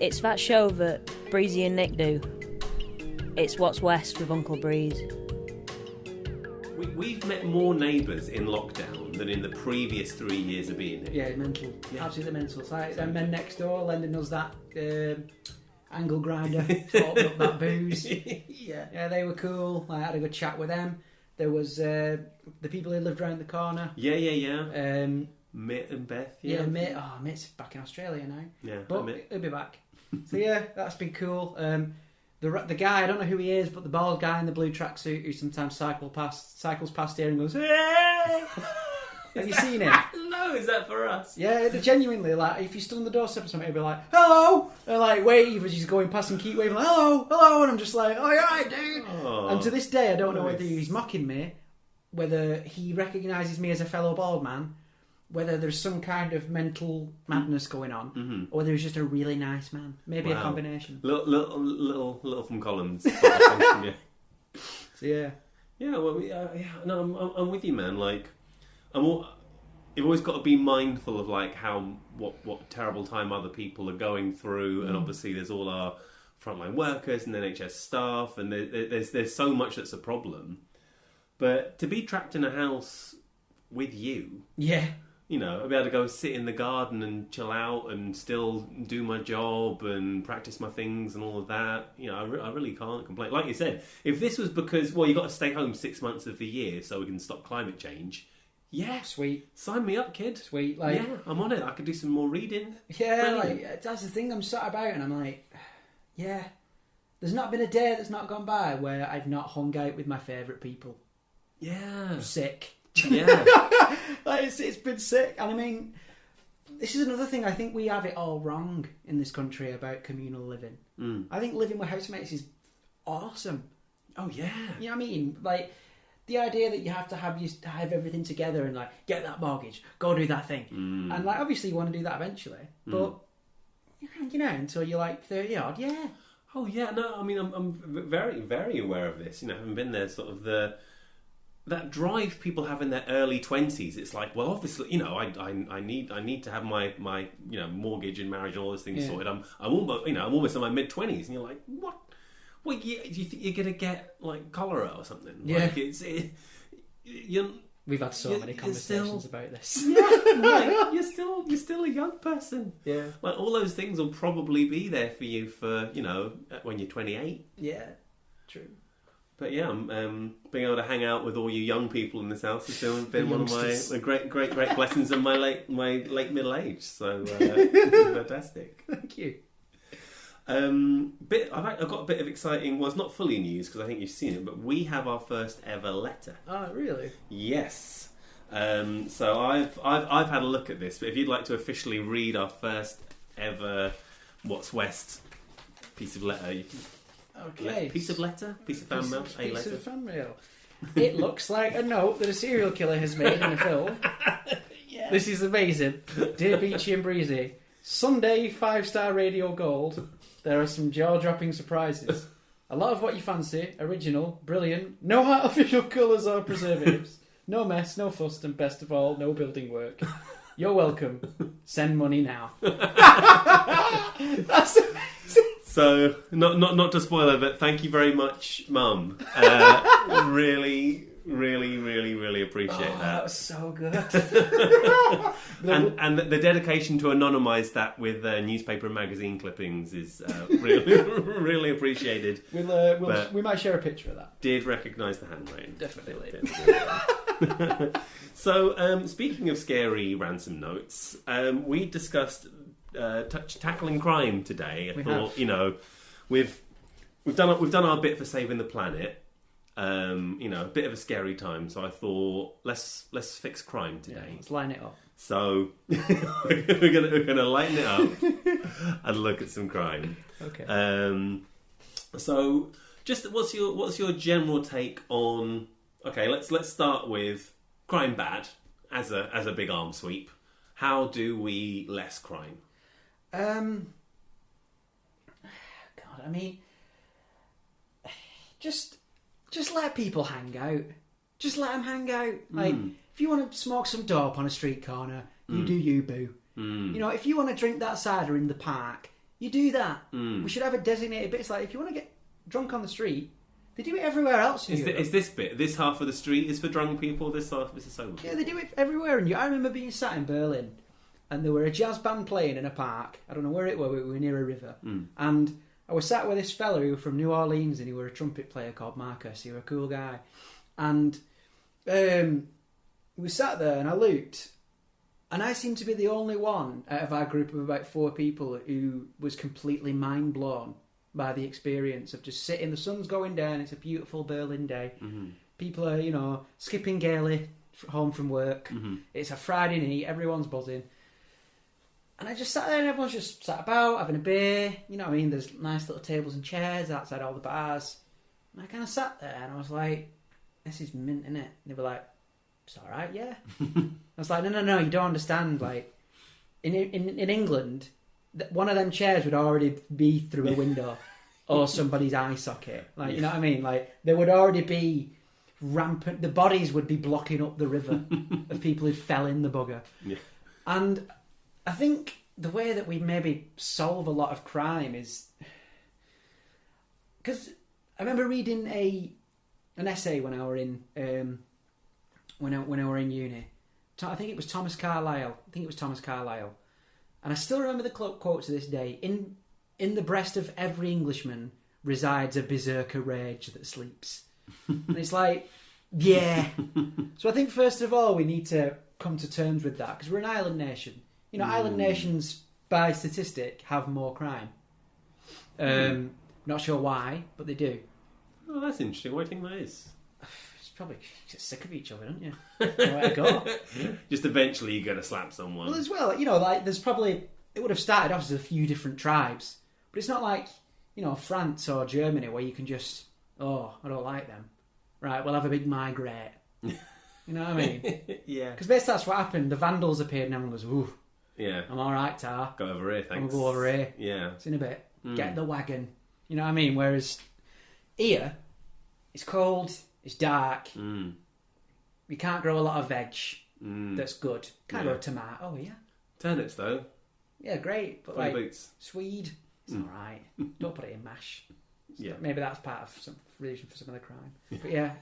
It's that show that Breezy and Nick do. It's What's West with Uncle Breeze. We've met more neighbours in lockdown than in the previous 3 years of being here. Yeah, mental. Yeah. Absolutely mental. It's like them men next door lending us that angle grinder, topped up that booze. Yeah, they were cool. I had a good chat with them. There was the people who lived around the corner. Yeah. Mitt and Beth. Yeah, Mitt. Oh, Mitt's back in Australia now. Yeah, but he'll be back. So yeah, that's been cool. The guy, I don't know who he is, but the bald guy in the blue tracksuit who sometimes cycles past here and goes, "Hey!" Have you seen him? No, is that for us? Yeah, they're genuinely like, if you stood on the doorstep or something, he'd be like, "Hello!" And like wave as he's going past and keep waving, like, "Hello!" And I'm just like, "Oh, you're right, dude." Oh, and to this day, I don't know whether he's mocking me, whether he recognises me as a fellow bald man, whether there's some kind of mental madness going on, or whether he's just a really nice man. Maybe a combination. Little from Collins. So yeah. Yeah, well, no, I'm with you, man. Like, you've always got to be mindful of like what terrible time other people are going through, and obviously there's all our frontline workers and NHS staff, and there's so much that's a problem. But to be trapped in a house with you, you know, I'll be able to go sit in the garden and chill out and still do my job and practice my things and all of that. You know, I really can't complain. Like you said, if this was because, well, you got to stay home 6 months of the year so we can stop climate change. Yeah, sweet. Sign me up, kid. Sweet. Like, yeah, I'm on it. I could do some more reading. Yeah, like, that's the thing I'm sat about, and I'm like, yeah. There's not been a day that's not gone by where I've not hung out with my favourite people. Yeah. I'm sick. Yeah. Like, it's been sick. And I mean, this is another thing. I think we have it all wrong in this country about communal living. I think living with housemates is awesome. Oh, yeah. You know what I mean? Like, the idea that you have to have everything together and like get that mortgage, go do that thing, and like obviously you want to do that eventually, but you know, until you're like 30 odd, yeah. Oh yeah, no, I mean I'm very very aware of this. You know, having been there, sort of that drive people have in their early 20s. It's like, well, obviously, you know, I need to have my you know, mortgage and marriage and all those things sorted. I'm almost in my mid 20s, and you're like, what? Well, do you think you're gonna get like cholera or something? Yeah, like, we've had so many conversations about this. Yeah, like, you're still a young person. Yeah, like all those things will probably be there for you for, you know, when you're 28. Yeah, true. But yeah, being able to hang out with all you young people in this house has been one of my great blessings in my late middle age. So fantastic. Thank you. I've got a bit of exciting. Well, it's not fully news because I think you've seen it, but we have our first ever letter. Oh, really? Yes. So I've had a look at this, but if you'd like to officially read our first ever What's West piece of letter, you can. Okay. Piece of letter? Piece of fan mail? Piece of fan mail. It looks like a note that a serial killer has made in a film. Yeah. This is amazing. Dear Beachy and Breezy, Sunday 5-star radio gold. There are some jaw-dropping surprises. A lot of what you fancy, original, brilliant, no artificial colours or preservatives, no mess, no fuss, and best of all, no building work. You're welcome. Send money now. That's amazing. So, not to spoil it, but thank you very much, Mum. Really appreciate that. That was so good. and the dedication to anonymise that with newspaper and magazine clippings is really appreciated. We might share a picture of that. Did recognise the handwriting. Definitely. So, speaking of scary ransom notes, we discussed tackling crime today. I thought, you know, we've done our bit for saving the planet. You know, a bit of a scary time, so I thought let's fix crime today. Yeah, let's line it up. So we're gonna lighten it up and look at some crime. Okay. So just what's your general take on? Okay, let's start with crime bad as a big arm sweep. How do we less crime? God, I mean, just let people hang out. Just let them hang out. Like, if you want to smoke some dope on a street corner, you do you, boo. You know, if you want to drink that cider in the park, You do that. Mm. We should have a designated bit. It's like, if you want to get drunk on the street, they do it everywhere else in Europe. Is this half of the street is for drunk people? This half is sober people? Yeah, they do it everywhere. And I remember being sat in Berlin, and there were a jazz band playing in a park. I don't know where it was, but we were near a river. Mm. And I was sat with this fella who was from New Orleans, and he was a trumpet player called Marcus. He was a cool guy. And we sat there, and I looked, and I seemed to be the only one out of our group of about 4 people who was completely mind blown by the experience of just sitting. The sun's going down. It's a beautiful Berlin day. Mm-hmm. People are, skipping gaily home from work. Mm-hmm. It's a Friday night. Everyone's buzzing. And I just sat there, and everyone's just sat about having a beer. You know what I mean? There's nice little tables and chairs outside all the bars. And I kind of sat there, and I was like, "This is mint, innit?" And they were like, "It's all right, yeah." I was like, "No, you don't understand. Like, in England, one of them chairs would already be through a window or somebody's eye socket. Like, you know what I mean? Like, there would already be rampant. The bodies would be blocking up the river of people who fell in the bugger." Yeah. And I think the way that we maybe solve a lot of crime is because I remember reading an essay when I were in when I were in uni. I think it was Thomas Carlyle. And I still remember the quote to this day. In the breast of every Englishman resides a berserker rage that sleeps. And it's like, yeah. So I think first of all we need to come to terms with that, because we're an island nation. Island nations, by statistic, have more crime. Not sure why, but they do. Oh, that's interesting. What do you think that is? It's probably just sick of each other, don't you? Nowhere to go. Just eventually you're going to slap someone. Well, as well, there's probably... It would have started off as a few different tribes. But it's not like, France or Germany where you can just... Oh, I don't like them. Right, we'll have a big migrate. You know what I mean? Yeah. Because basically that's what happened. The Vandals appeared and everyone goes, ooh, yeah, I'm all right, Tar. Go over here, thanks. I'm going to go over here. Yeah. It's in a bit. Get the wagon. You know what I mean? Whereas here, it's cold, it's dark, you can't grow a lot of veg that's good. Can't grow tomato. Oh, yeah. Turnips, though. Yeah, great. But Funny boots. Swede, it's all right. Don't put it in mash. Yeah. Maybe that's part of some reason for some of the crime. But yeah,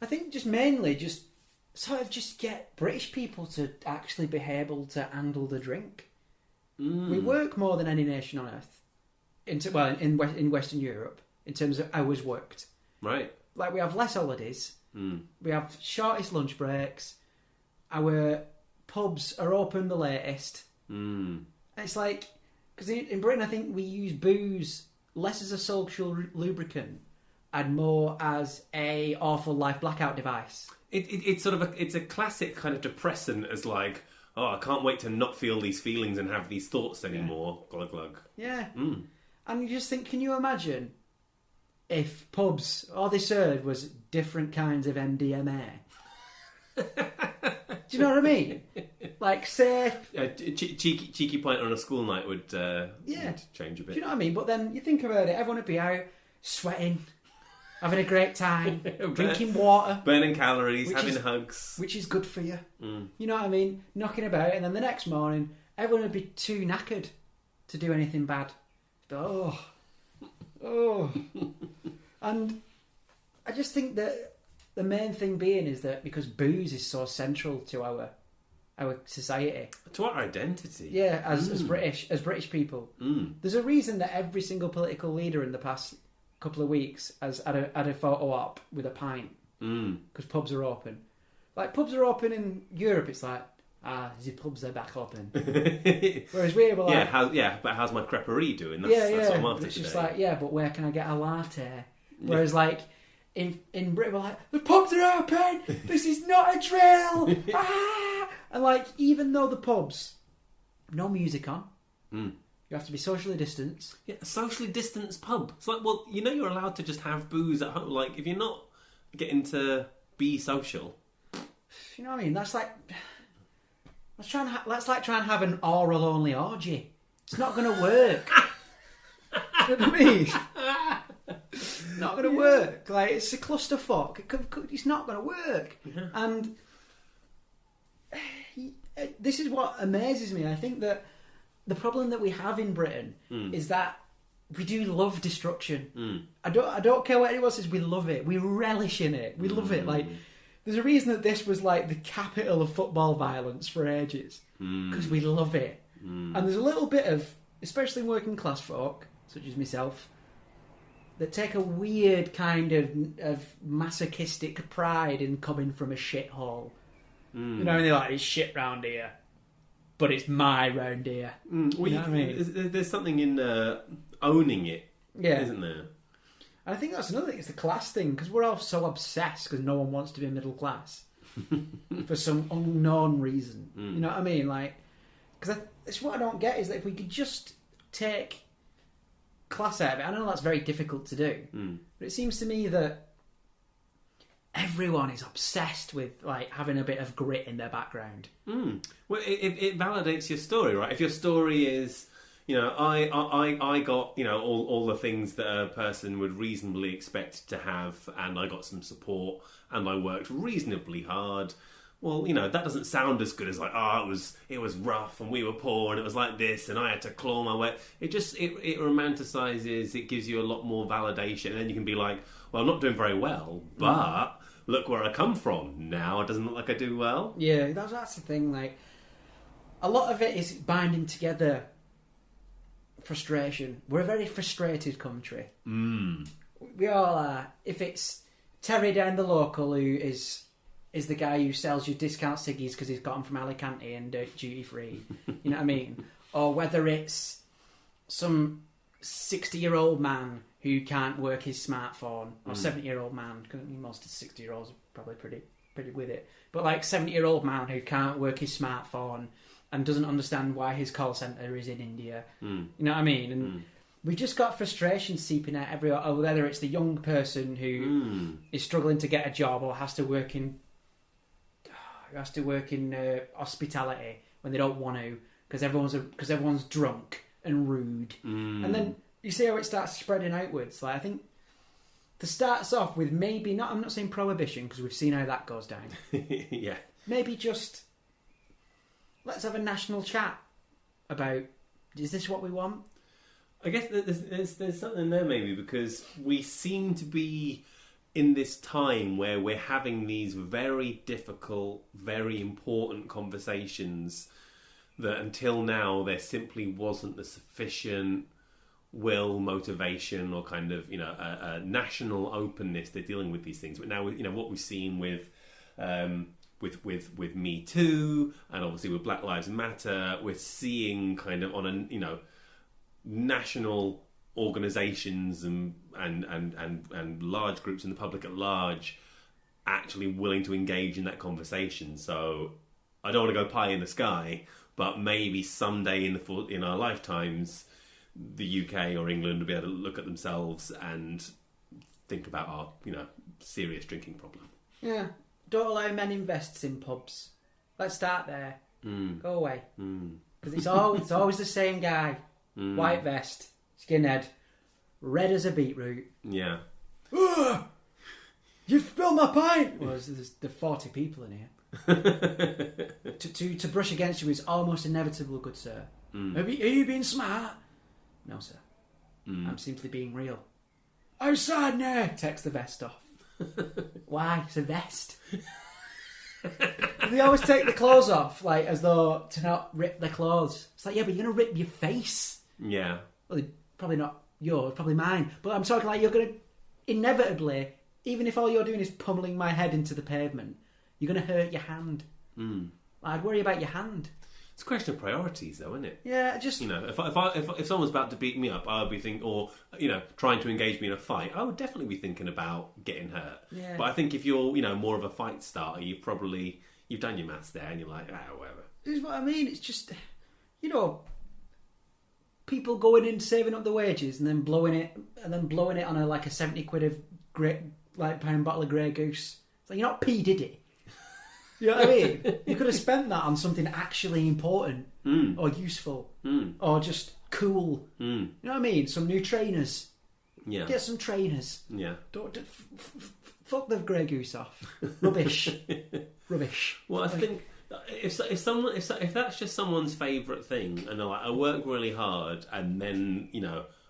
I think just mainly sort of just get British people to actually be able to handle the drink. We work more than any nation on earth. In Western Europe, in terms of hours worked. Right. Like, we have less holidays. We have shortest lunch breaks. Our pubs are open the latest. It's like, because in Britain, I think we use booze less as a social lubricant and more as a awful life blackout device. It's sort of it's a classic kind of depressant, as like, oh, I can't wait to not feel these feelings and have these thoughts anymore. Yeah. Glug glug. Yeah. And you just think, can you imagine if pubs, all they served was different kinds of MDMA? Do you know what I mean? Like, say... cheeky pint on a school night would change a bit. Do you know what I mean? But then you think about it, everyone would be out sweating, having a great time, drinking water. Burning calories, having hugs. Which is good for you. You know what I mean? Knocking about, and then the next morning, everyone would be too knackered to do anything bad. Oh. And I just think that the main thing being is that because booze is so central to our society, to our identity, as British people, there's a reason that every single political leader in the past couple of weeks has had a photo op with a pint, because pubs are open. Like, pubs are open in Europe, it's like, the pubs are back open. Whereas we were like, but how's my creperie doing? That's what I'm after it's today. just like, but where can I get a latte? Whereas like in Britain, we're like, the pubs are open. This is not a drill. And like, even though the pubs, no music on, you have to be socially distanced. Yeah, a socially distanced pub. It's like, well, you're allowed to just have booze at home. Like, if you're not getting to be social, you know what I mean? That's like. Let's try and have an oral only orgy. It's not going to work. You know what I mean? Not going to work. Like, it's a clusterfuck. It's not going to work. Yeah. And this is what amazes me. I think that the problem that we have in Britain is that we do love destruction. I don't care what anyone says. We love it. We relish in it. We love it. Like, there's a reason that this was like the capital of football violence for ages, because we love it. And there's a little bit of, especially working class folk such as myself, that take a weird kind of masochistic pride in coming from a shithole. You know, and they're like, it's shit round here, but it's my round here. Well, you know what I mean? There's something in owning it, Yeah. isn't there? And I think that's another thing. It's the class thing, because we're all so obsessed because no one wants to be middle class for some unknown reason. You know what I mean? Like, because it's what I don't get is that if we could just take class out of it, I know that's very difficult to do, but it seems to me that everyone is obsessed with like having a bit of grit in their background. Well, it validates your story, right? If your story is, you know, I got, you know, all the things that a person would reasonably expect to have, and I got some support, and I worked reasonably hard. Well, you know, that doesn't sound as good as like, it was rough, and we were poor, and it was like this, and I had to claw my way. It just it romanticizes. It gives you a lot more validation, and then you can be like, well, I'm not doing very well, but look where I come from now. It doesn't look like I do well. Yeah, that's the thing. Like, a lot of it is binding together frustration. We're a very frustrated country. We all are. If it's Terry down the local who is the guy who sells you discount ciggies because he's got them from Alicante and duty free, you know what I mean? Or whether it's some 60-year-old man who can't work his smartphone, or 70-year-old man, because most of the 60-year-olds are probably pretty with it, but like 70-year-old man who can't work his smartphone and doesn't understand why his call centre is in India. You know what I mean? And we've just got frustration seeping out everywhere, or whether it's the young person who is struggling to get a job or has to work in hospitality when they don't want to, because everyone's drunk and rude. And then you see how it starts spreading outwards. Like, I think it starts off with maybe not. I'm not saying prohibition, because we've seen how that goes down. Yeah. Maybe just let's have a national chat about, is this what we want? I guess there's something there maybe, because we seem to be in this time where we're having these very difficult, very important conversations that until now there simply wasn't the sufficient will, motivation, or kind of, you know, a national openness to dealing with these things. But now, you know, what we've seen with Me Too, and obviously with Black Lives Matter, we're seeing kind of on a, you know, national organisations and large groups in the public at large actually willing to engage in that conversation. So I don't want to go pie in the sky, but maybe someday in our lifetimes, the UK or England will be able to look at themselves and think about our, you know, serious drinking problem. Yeah. Don't allow men invests in pubs. Let's start there. Go away. Because it's always the same guy. White vest, skinhead, red as a beetroot. Yeah. You spilled my pint! Well, there's 40 people in here. to brush against you is almost inevitable, good sir. Are you being smart? No, sir. I'm simply being real. Outside now! Takes the vest off. Why? It's a vest. They always take the clothes off, like, as though to not rip their clothes. It's like, yeah, but you're going to rip your face. Yeah. Well, probably not yours, probably mine. But I'm talking like you're going to, inevitably, even if all you're doing is pummeling my head into the pavement, you're going to hurt your hand. I'd worry about your hand. It's a question of priorities, though, isn't it? Yeah, just... You know, if someone's about to beat me up, I would be thinking, or, you know, trying to engage me in a fight, I would definitely be thinking about getting hurt. Yeah. But I think if you're, you know, more of a fight starter, you've done your maths there, and you're like, whatever. This is what I mean. It's just, you know, people going in, saving up the wages, and then blowing it on a 70 quid of pound bottle of Grey Goose. It's like, you're not P. Diddy. You know what I mean? You could have spent that on something actually important or useful or just cool. You know what I mean? Some new trainers. Yeah. Get some trainers. Yeah. Fuck the Grey Goose off. Rubbish. Rubbish. Well, I think if that's just someone's favourite thing, and they're like, I work really hard, and then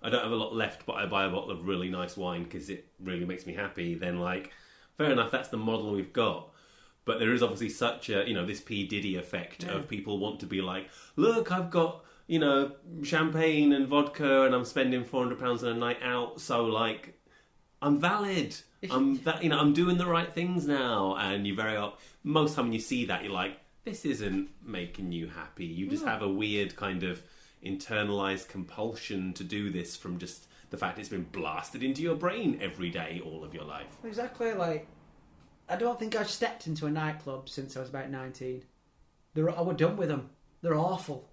I don't have a lot left, but I buy a bottle of really nice wine because it really makes me happy. Then like, fair enough, that's the model we've got. But there is obviously such a this P Diddy effect of people want to be like, look, I've got champagne and vodka, and I'm spending £400 on a night out, so like, I'm valid. I'm doing the right things now, and most of the time when you see that, you're like, this isn't making you happy. You just have a weird kind of internalized compulsion to do this from just the fact it's been blasted into your brain every day, all of your life. Exactly. Like, I don't think I've stepped into a nightclub since I was about 19. I was done with them. They're awful.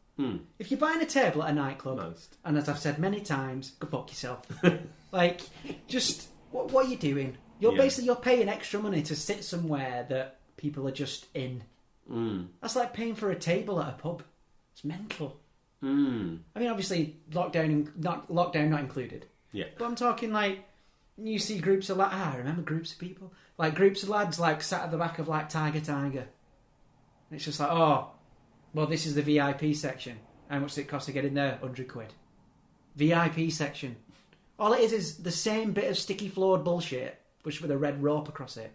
If you're buying a table at a nightclub, and as I've said many times, go fuck yourself. Like, just what are you doing? You're paying extra money to sit somewhere that people are just in. That's like paying for a table at a pub. It's mental. I mean, obviously, lockdown not included. Yeah. But I'm talking like, you see groups of I remember groups of people, like groups of lads like sat at the back of like Tiger. And it's just like, oh, well, this is the VIP section. How much does it cost to get in there? £100. VIP section. All it is the same bit of sticky floored bullshit, but with a red rope across it.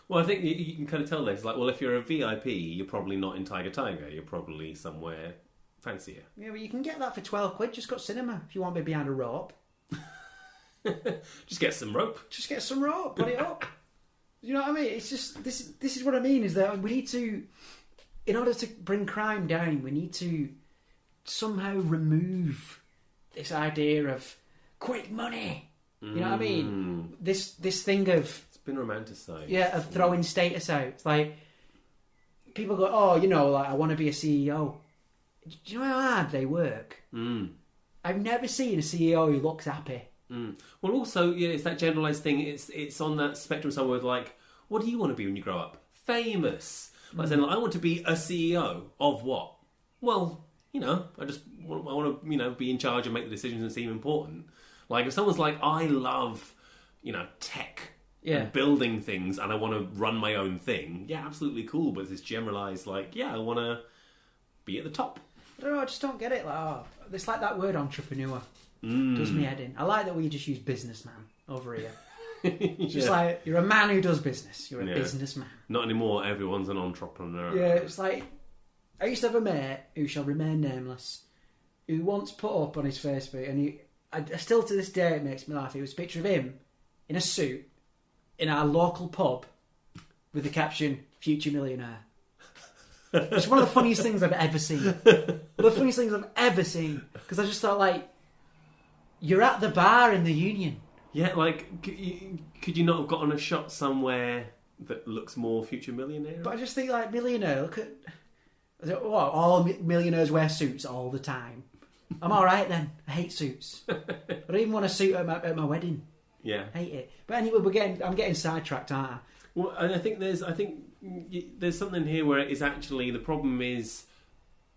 Well, I think you can kind of tell this. Like, well, if you're a VIP, you're probably not in Tiger. You're probably somewhere fancier. Yeah, well, you can get that for £12. Just go to cinema if you want to be behind a rope. Just get some rope. Just get some rope. Put it up. You know what I mean? It's just this is what I mean. Is that we need to, in order to bring crime down, we need to somehow remove this idea of quick money. You know what I mean? This thing of been romanticised. Yeah, of throwing status out. It's like, people go, oh, like, I want to be a CEO. Do you know how hard they work? I've never seen a CEO who looks happy. Well, also, it's that generalised thing. It's on that spectrum somewhere with like, what do you want to be when you grow up? Famous. Like saying, I want to be a CEO of what? Well, I want to, be in charge and make the decisions and seem important. Like, if someone's like, I love, tech and building things, and I want to run my own thing, absolutely cool. But it's this generalised, like, I want to be at the top. I don't know, I just don't get it. Like, it's like that word entrepreneur. Does me head in. I like that we just use businessman over here. It's just like, you're a man who does business. You're a businessman. Not anymore. Everyone's an entrepreneur. Yeah, it's like, I used to have a mate who shall remain nameless, who once put up on his Facebook, and I still to this day it makes me laugh. It was a picture of him in a suit in our local pub with the caption "Future Millionaire." It's one of the funniest things I've ever seen. One of the funniest things I've ever seen, because I just thought, like, you're at the bar in the Union. Yeah, like, could you not have gotten a shot somewhere that looks more future millionaire? But I just think, like, millionaire, look at... What, all millionaires wear suits all the time. I'm alright then. I hate suits. I don't even want a suit at my wedding. Yeah. I hate it. But anyway, I'm getting sidetracked, aren't I? Well, and I think there's something here where it is actually, the problem is,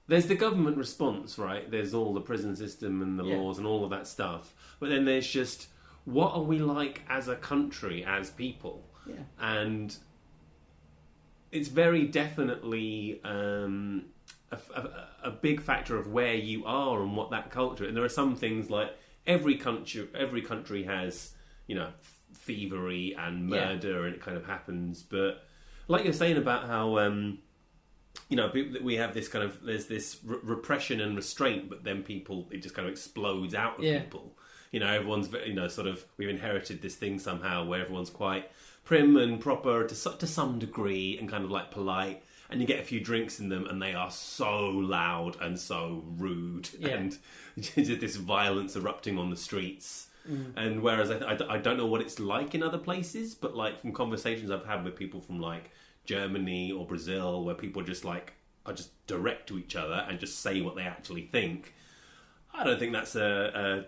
there's the government response, right? There's all the prison system and the laws and all of that stuff. But then there's just, what are we like as a country, as people? Yeah. And it's very definitely a big factor of where you are and what that culture. And there are some things like every country has, thievery and murder, and it kind of happens. But like you're saying about how we have this kind of, there's this repression and restraint, but then it just kind of explodes out of people. Everyone's sort of, we've inherited this thing somehow where everyone's quite prim and proper to some degree and kind of like polite, and you get a few drinks in them and they are so loud and so rude and this violence erupting on the streets. And whereas I don't know what it's like in other places, but like from conversations I've had with people from like Germany or Brazil, where people just like are just direct to each other and just say what they actually think. I don't think that's a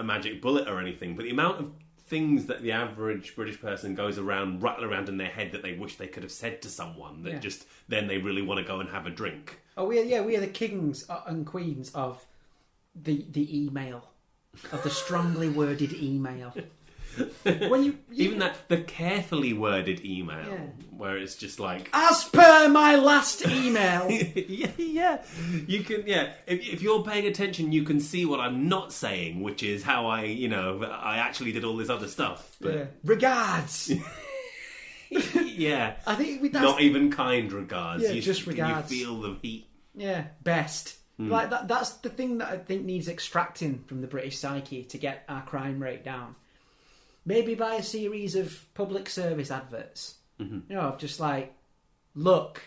magic bullet or anything, but the amount of things that the average British person goes around, rattle around in their head that they wish they could have said to someone, that just then they really want to go and have a drink. Oh, we are the kings and queens of the email, of the strongly worded email. when you Even the carefully worded email, Yeah. where it's just like, as per my last email. yeah. You can, if you're paying attention, you can see what I'm not saying, which is how I actually did all this other stuff. But, Regards. yeah. I think that's Not even kind regards. Yeah, just regards. You feel the heat. best. Like that's the thing that I think needs extracting from the British psyche to get our crime rate down. Maybe by a series of public service adverts. You know, of just like, look,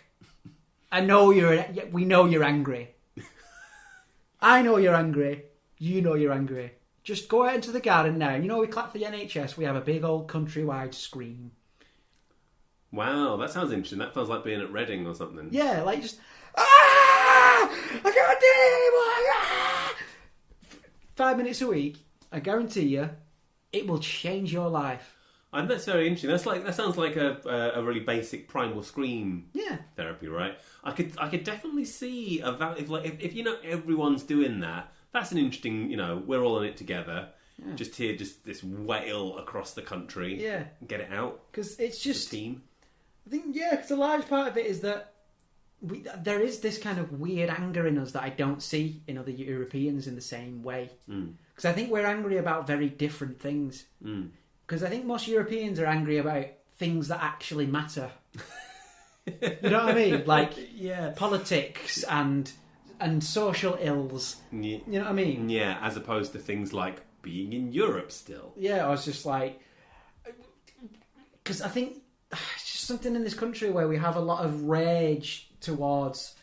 we know you're angry. I know you're angry. You know you're angry. Just go out into the garden now. You know, we clap for the NHS. We have a big old countrywide scream. Wow, that sounds interesting. That feels like being at Reading or something. Yeah, like just, I can't do it anymore. 5 minutes a week, I guarantee you, it will change your life. And that's very interesting. That sounds like a really basic primal scream therapy, right? I could definitely see if everyone's doing that. That's an interesting. We're all in it together. Yeah. Just hear this wail across the country. Yeah, get it out because it's just a team. I think because a large part of it is that there is this kind of weird anger in us that I don't see in other Europeans in the same way. Because I think we're angry about very different things. Because I think most Europeans are angry about things that actually matter. You know what I mean? Like politics and social ills. Yeah. You know what I mean? Yeah, as opposed to things like being in Europe still. Yeah, I was just like... Because I think it's just something in this country where we have a lot of rage towards...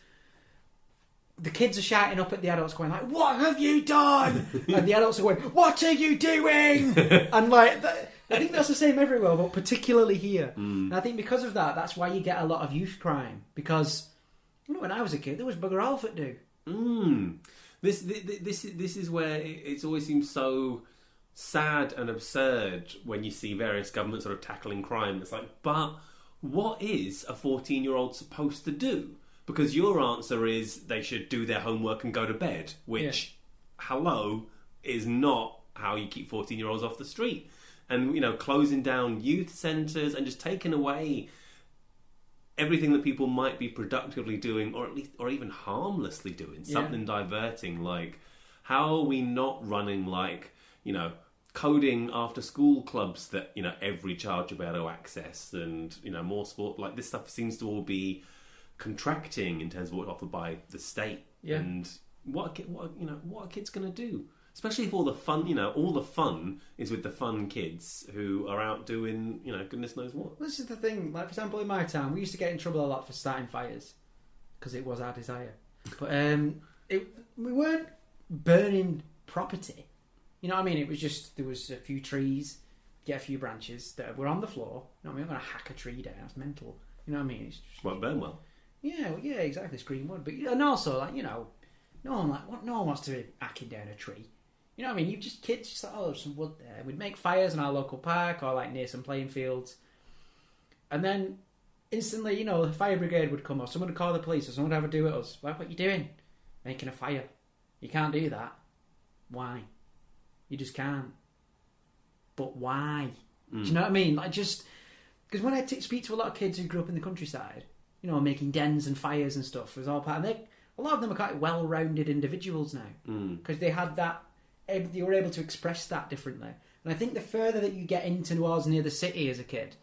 The kids are shouting up at the adults going like, what have you done? And the adults are going, what are you doing? And like... I think that's the same everywhere, but particularly here. And I think because of that, that's why you get a lot of youth crime. Because when I was a kid, there was bugger all for do. This is where it's always seems so sad and absurd when you see various governments sort of tackling crime. It's like, but what is a 14-year-old supposed to do? Because your answer is they should do their homework and go to bed, which, is not how you keep 14-year-olds off the street. And, closing down youth centres and just taking away everything that people might be productively doing, or even harmlessly doing, something diverting. Like, how are we not running coding after school clubs that every child should be able to access, and more sport? Like, this stuff seems to all be contracting in terms of what's offered by the state. And what are kids going to do? Especially if all the fun is with the fun kids who are out doing, goodness knows what. This is the thing. Like, for example, in my town, we used to get in trouble a lot for starting fires because it was our desire. But we weren't burning property. You know what I mean? It was just, there was a few trees, get a few branches that were on the floor. You know what I mean? I'm going to hack a tree down. That's mental. You know what I mean? It's just, won't burn well. Yeah, exactly. Screen wood. But, and also, no one wants to be hacking down a tree. You know what I mean? Kids just like, there's some wood there. We'd make fires in our local park or like near some playing fields. And then instantly, the fire brigade would come or someone would call the police or someone would have a do with us. Like, what are you doing? Making a fire. You can't do that. Why? You just can't. But why? Do you know what I mean? Like, just... Because when I speak to a lot of kids who grew up in the countryside, making dens and fires and stuff, it was all part... And a lot of them are quite well-rounded individuals now. Because they had that... You were able to express that differently. And I think the further that you get into towards near the city as a kid,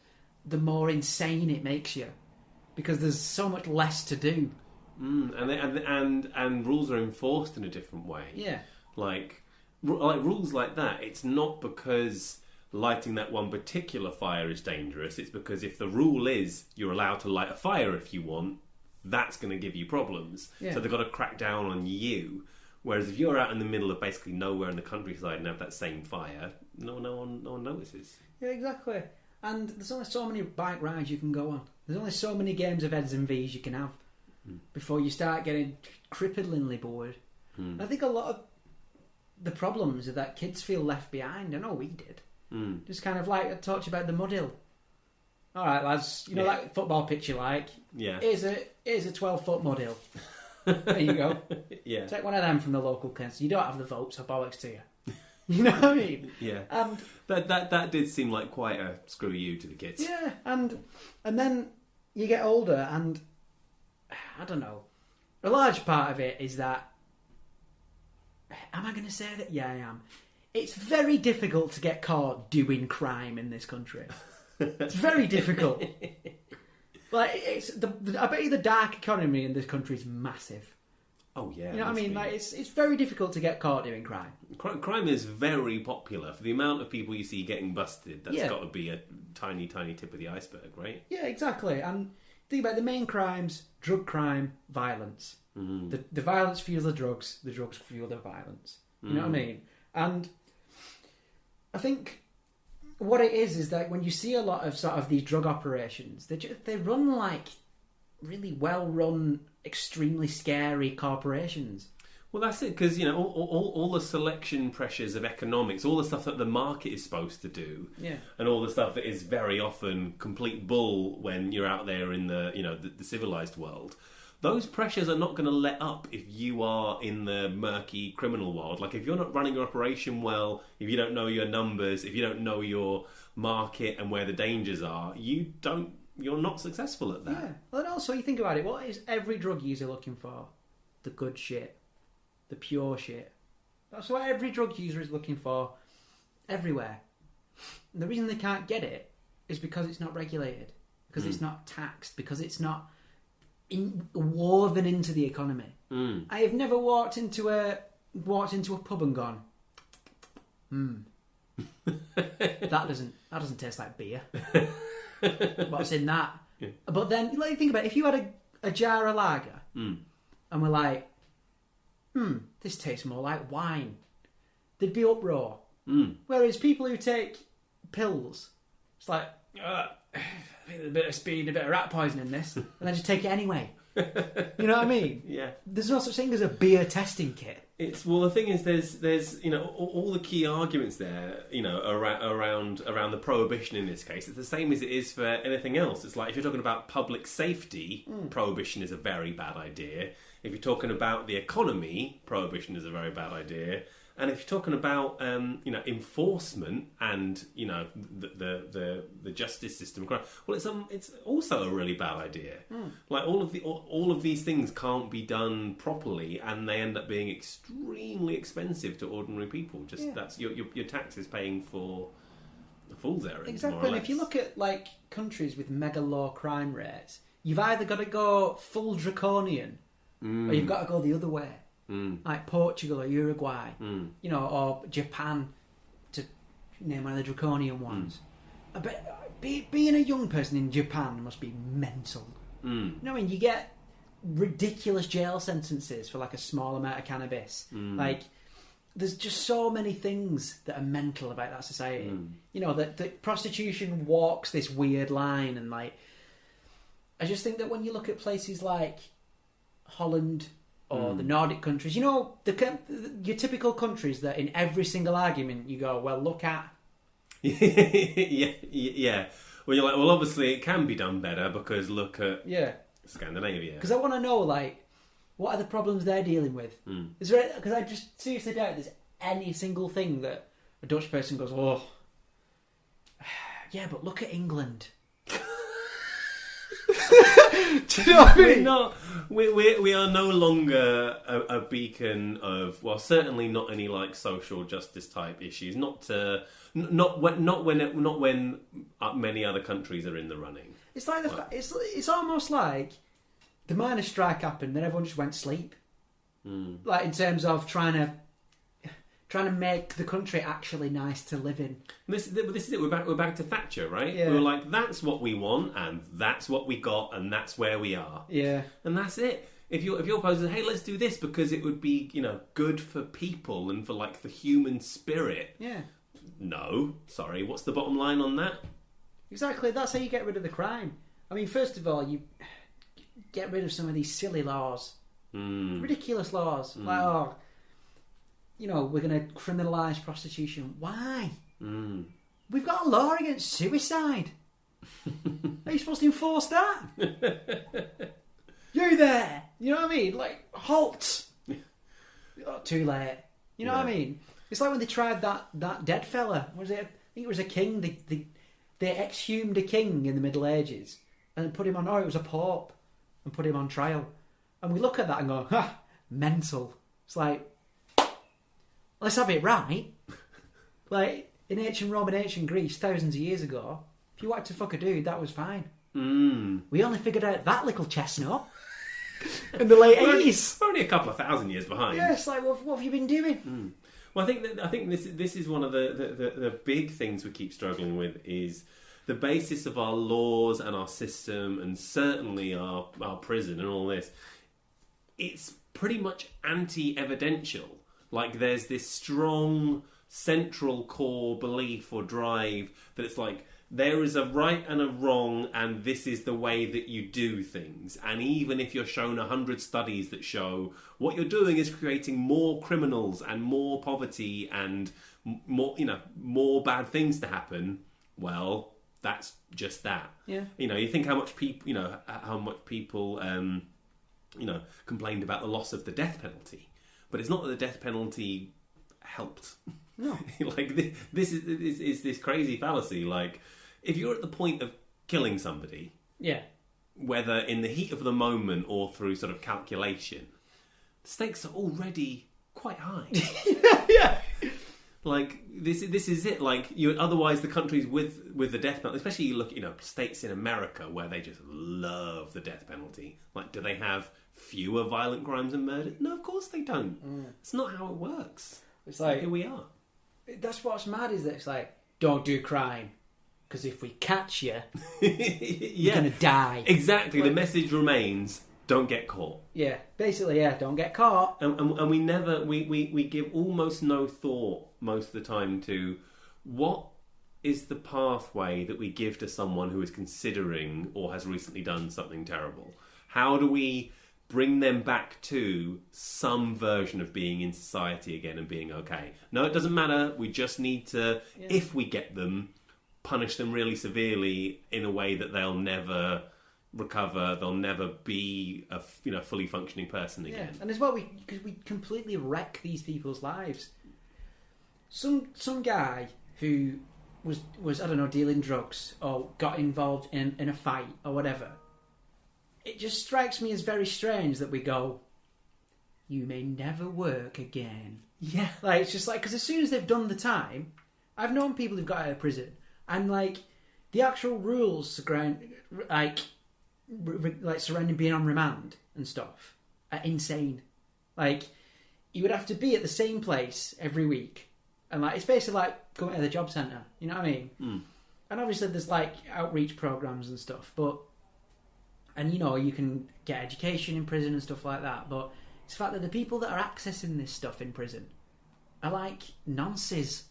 the more insane it makes you. Because there's so much less to do. And rules are enforced in a different way. Yeah. Like rules like that, it's not because lighting that one particular fire is dangerous. It's because if the rule is you're allowed to light a fire if you want, that's going to give you problems. Yeah. So they've got to crack down on you. Whereas if you're out in the middle of basically nowhere in the countryside and have that same fire, no one notices. Yeah, exactly. And there's only so many bike rides you can go on. There's only so many games of Eds and Vs you can have before you start getting cripplingly bored. I think a lot of the problems are that kids feel left behind. I know we did. Just kind of like I talked about the mud hill. All right, lads, that football pitch you like. Yeah. Here's a 12-foot mud hill. There you go. Yeah. Take one of them from the local council. You don't have the votes, so bollocks to you. You know what I mean? Yeah. And That did seem like quite a screw you to the kids. yeah, and then you get older, and I don't know. A large part of it is that. Am I going to say that? Yeah, I am. It's very difficult to get caught doing crime in this country. It's very difficult. Like it's I bet you the dark economy in this country is massive. Oh yeah. You know what I mean? Like it's very difficult to get caught doing crime. Crime is very popular. For the amount of people you see getting busted, that's Yeah. got to be a tiny, tiny tip of the iceberg, right? Yeah, exactly. And think about the main crimes: drug crime, violence. The violence fuels the drugs fuel the violence. You know what I mean? And I think what it is that when you see a lot of sort of these drug operations, they run like really well run, extremely scary corporations. Well, that's it, because you know all the selection pressures of economics, all the stuff that the market is supposed to do, Yeah. and all the stuff that is very often complete bull when you're out there in the the civilized world. Those pressures are not going to let up if you are in the murky criminal world. Like if you're not running your operation well, if you don't know your numbers, if you don't know your market and where the dangers are, you're not successful at that. Yeah. Well, and also you think about it, what is every drug user looking for? The good shit. The pure shit. That's what every drug user is looking for everywhere. And the reason they can't get it is because it's not regulated, because it's not taxed, because it's not woven into the economy. I have never walked into a pub and gone, that doesn't taste like beer. What's in that? Yeah. But then, like, think about it. If you had a jar of lager and we're like, this tastes more like wine, there'd be uproar. Whereas people who take pills, it's like, I think there's a bit of speed, a bit of rat poison in this, and then just take it anyway. You know what I mean? Yeah. There's no such thing as a beer testing kit. The thing is, there's all the key arguments there, around the prohibition in this case. It's the same as it is for anything else. It's like if you're talking about public safety, prohibition is a very bad idea. If you're talking about the economy, prohibition is a very bad idea. And if you're talking about enforcement and the justice system, well, it's also a really bad idea. Like all of these things can't be done properly, and they end up being extremely expensive to ordinary people. That's your taxes paying for the fool's errand. Exactly. More or And less. if you look at like countries with mega low crime rates, you've either got to go full draconian, or you've got to go the other way. Like Portugal or Uruguay, or Japan, to name one of the draconian ones. I bet being a young person in Japan must be mental. You get ridiculous jail sentences for like a small amount of cannabis. Like, there's just so many things that are mental about that society. That prostitution walks this weird line, and like, I just think that when you look at places like Holland or the Nordic countries, your typical countries that in every single argument you go, well, look at. yeah. Well, you're like, well, obviously it can be done better because look at Scandinavia. Because I want to know, like, what are the problems they're dealing with? Is there? Because I just seriously doubt there's any single thing that a Dutch person goes, oh, yeah, but look at England. Do you know what I mean? We are no longer a beacon of, well, certainly not any like social justice type issues. Not when many other countries are in the running. It's like it's almost like the miners' strike happened, then everyone just went to sleep. Like in terms of trying to make the country actually nice to live in. This is it. We're back to Thatcher, right? Yeah. We were like, that's what we want, and that's what we got, and that's where we are. Yeah. And that's it. If you're opposing, hey, let's do this because it would be good for people and for like the human spirit. Yeah. No, sorry. What's the bottom line on that? Exactly. That's how you get rid of the crime. I mean, first of all, you get rid of some of these silly laws, ridiculous laws, like we're going to criminalise prostitution. Why? We've got a law against suicide. Are you supposed to enforce that? You there? You know what I mean? Like, halt. Oh, too late. You know what I mean? It's like when they tried that dead fella. Was it? I think it was a king. They exhumed a king in the Middle Ages and put him on. Oh, it was a pope, and put him on trial. And we look at that and go, ha, mental. It's like, let's have it right. Like in ancient Rome and ancient Greece, thousands of years ago, if you wanted to fuck a dude, that was fine. We only figured out that little chestnut in the late 80s. Only a couple of thousand years behind. Yeah, it's like, what have you been doing? Well, I think this is one of the big things we keep struggling with is the basis of our laws and our system, and certainly our prison and all this. It's pretty much anti-evidential. Like there's this strong central core belief or drive that it's like there is a right and a wrong, and this is the way that you do things. And even if you're shown 100 studies that show what you're doing is creating more criminals and more poverty and more bad things to happen, well, that's just that. Yeah. You think how much people complained about the loss of the death penalty, but it's not that the death penalty helped. No. Like this is this crazy fallacy. Like if you're at the point of killing somebody, yeah, whether in the heat of the moment or through sort of calculation, the stakes are already quite high. Yeah. Like this is it. Like otherwise the countries with the death penalty, especially you look states in America where they just love the death penalty. Like, do they have fewer violent crimes and murder? No, of course they don't. It's not how it works. It's like, here we are. That's what's mad, is that it's like, don't do crime, because if we catch you, you're gonna die. Exactly. The message remains: don't get caught. Yeah, basically, yeah, don't get caught. And we never we give almost no thought most of the time to what is the pathway that we give to someone who is considering or has recently done something terrible. How do we bring them back to some version of being in society again and being okay? No, it doesn't matter. We just need to, if we get them, punish them really severely in a way that they'll never recover. They'll never be a fully functioning person again. Yeah, and as well, because we completely wreck these people's lives. Some guy who was I don't know, dealing drugs or got involved in a fight or whatever. It just strikes me as very strange that we go, you may never work again. Yeah. Like, it's just like, because as soon as they've done the time, I've known people who've got out of prison, and like, the actual rules surrounding being on remand and stuff are insane. Like, you would have to be at the same place every week, and like, it's basically like going to the job centre, you know what I mean? And obviously there's like outreach programs and stuff, and you can get education in prison and stuff like that, but it's the fact that the people that are accessing this stuff in prison are like nonces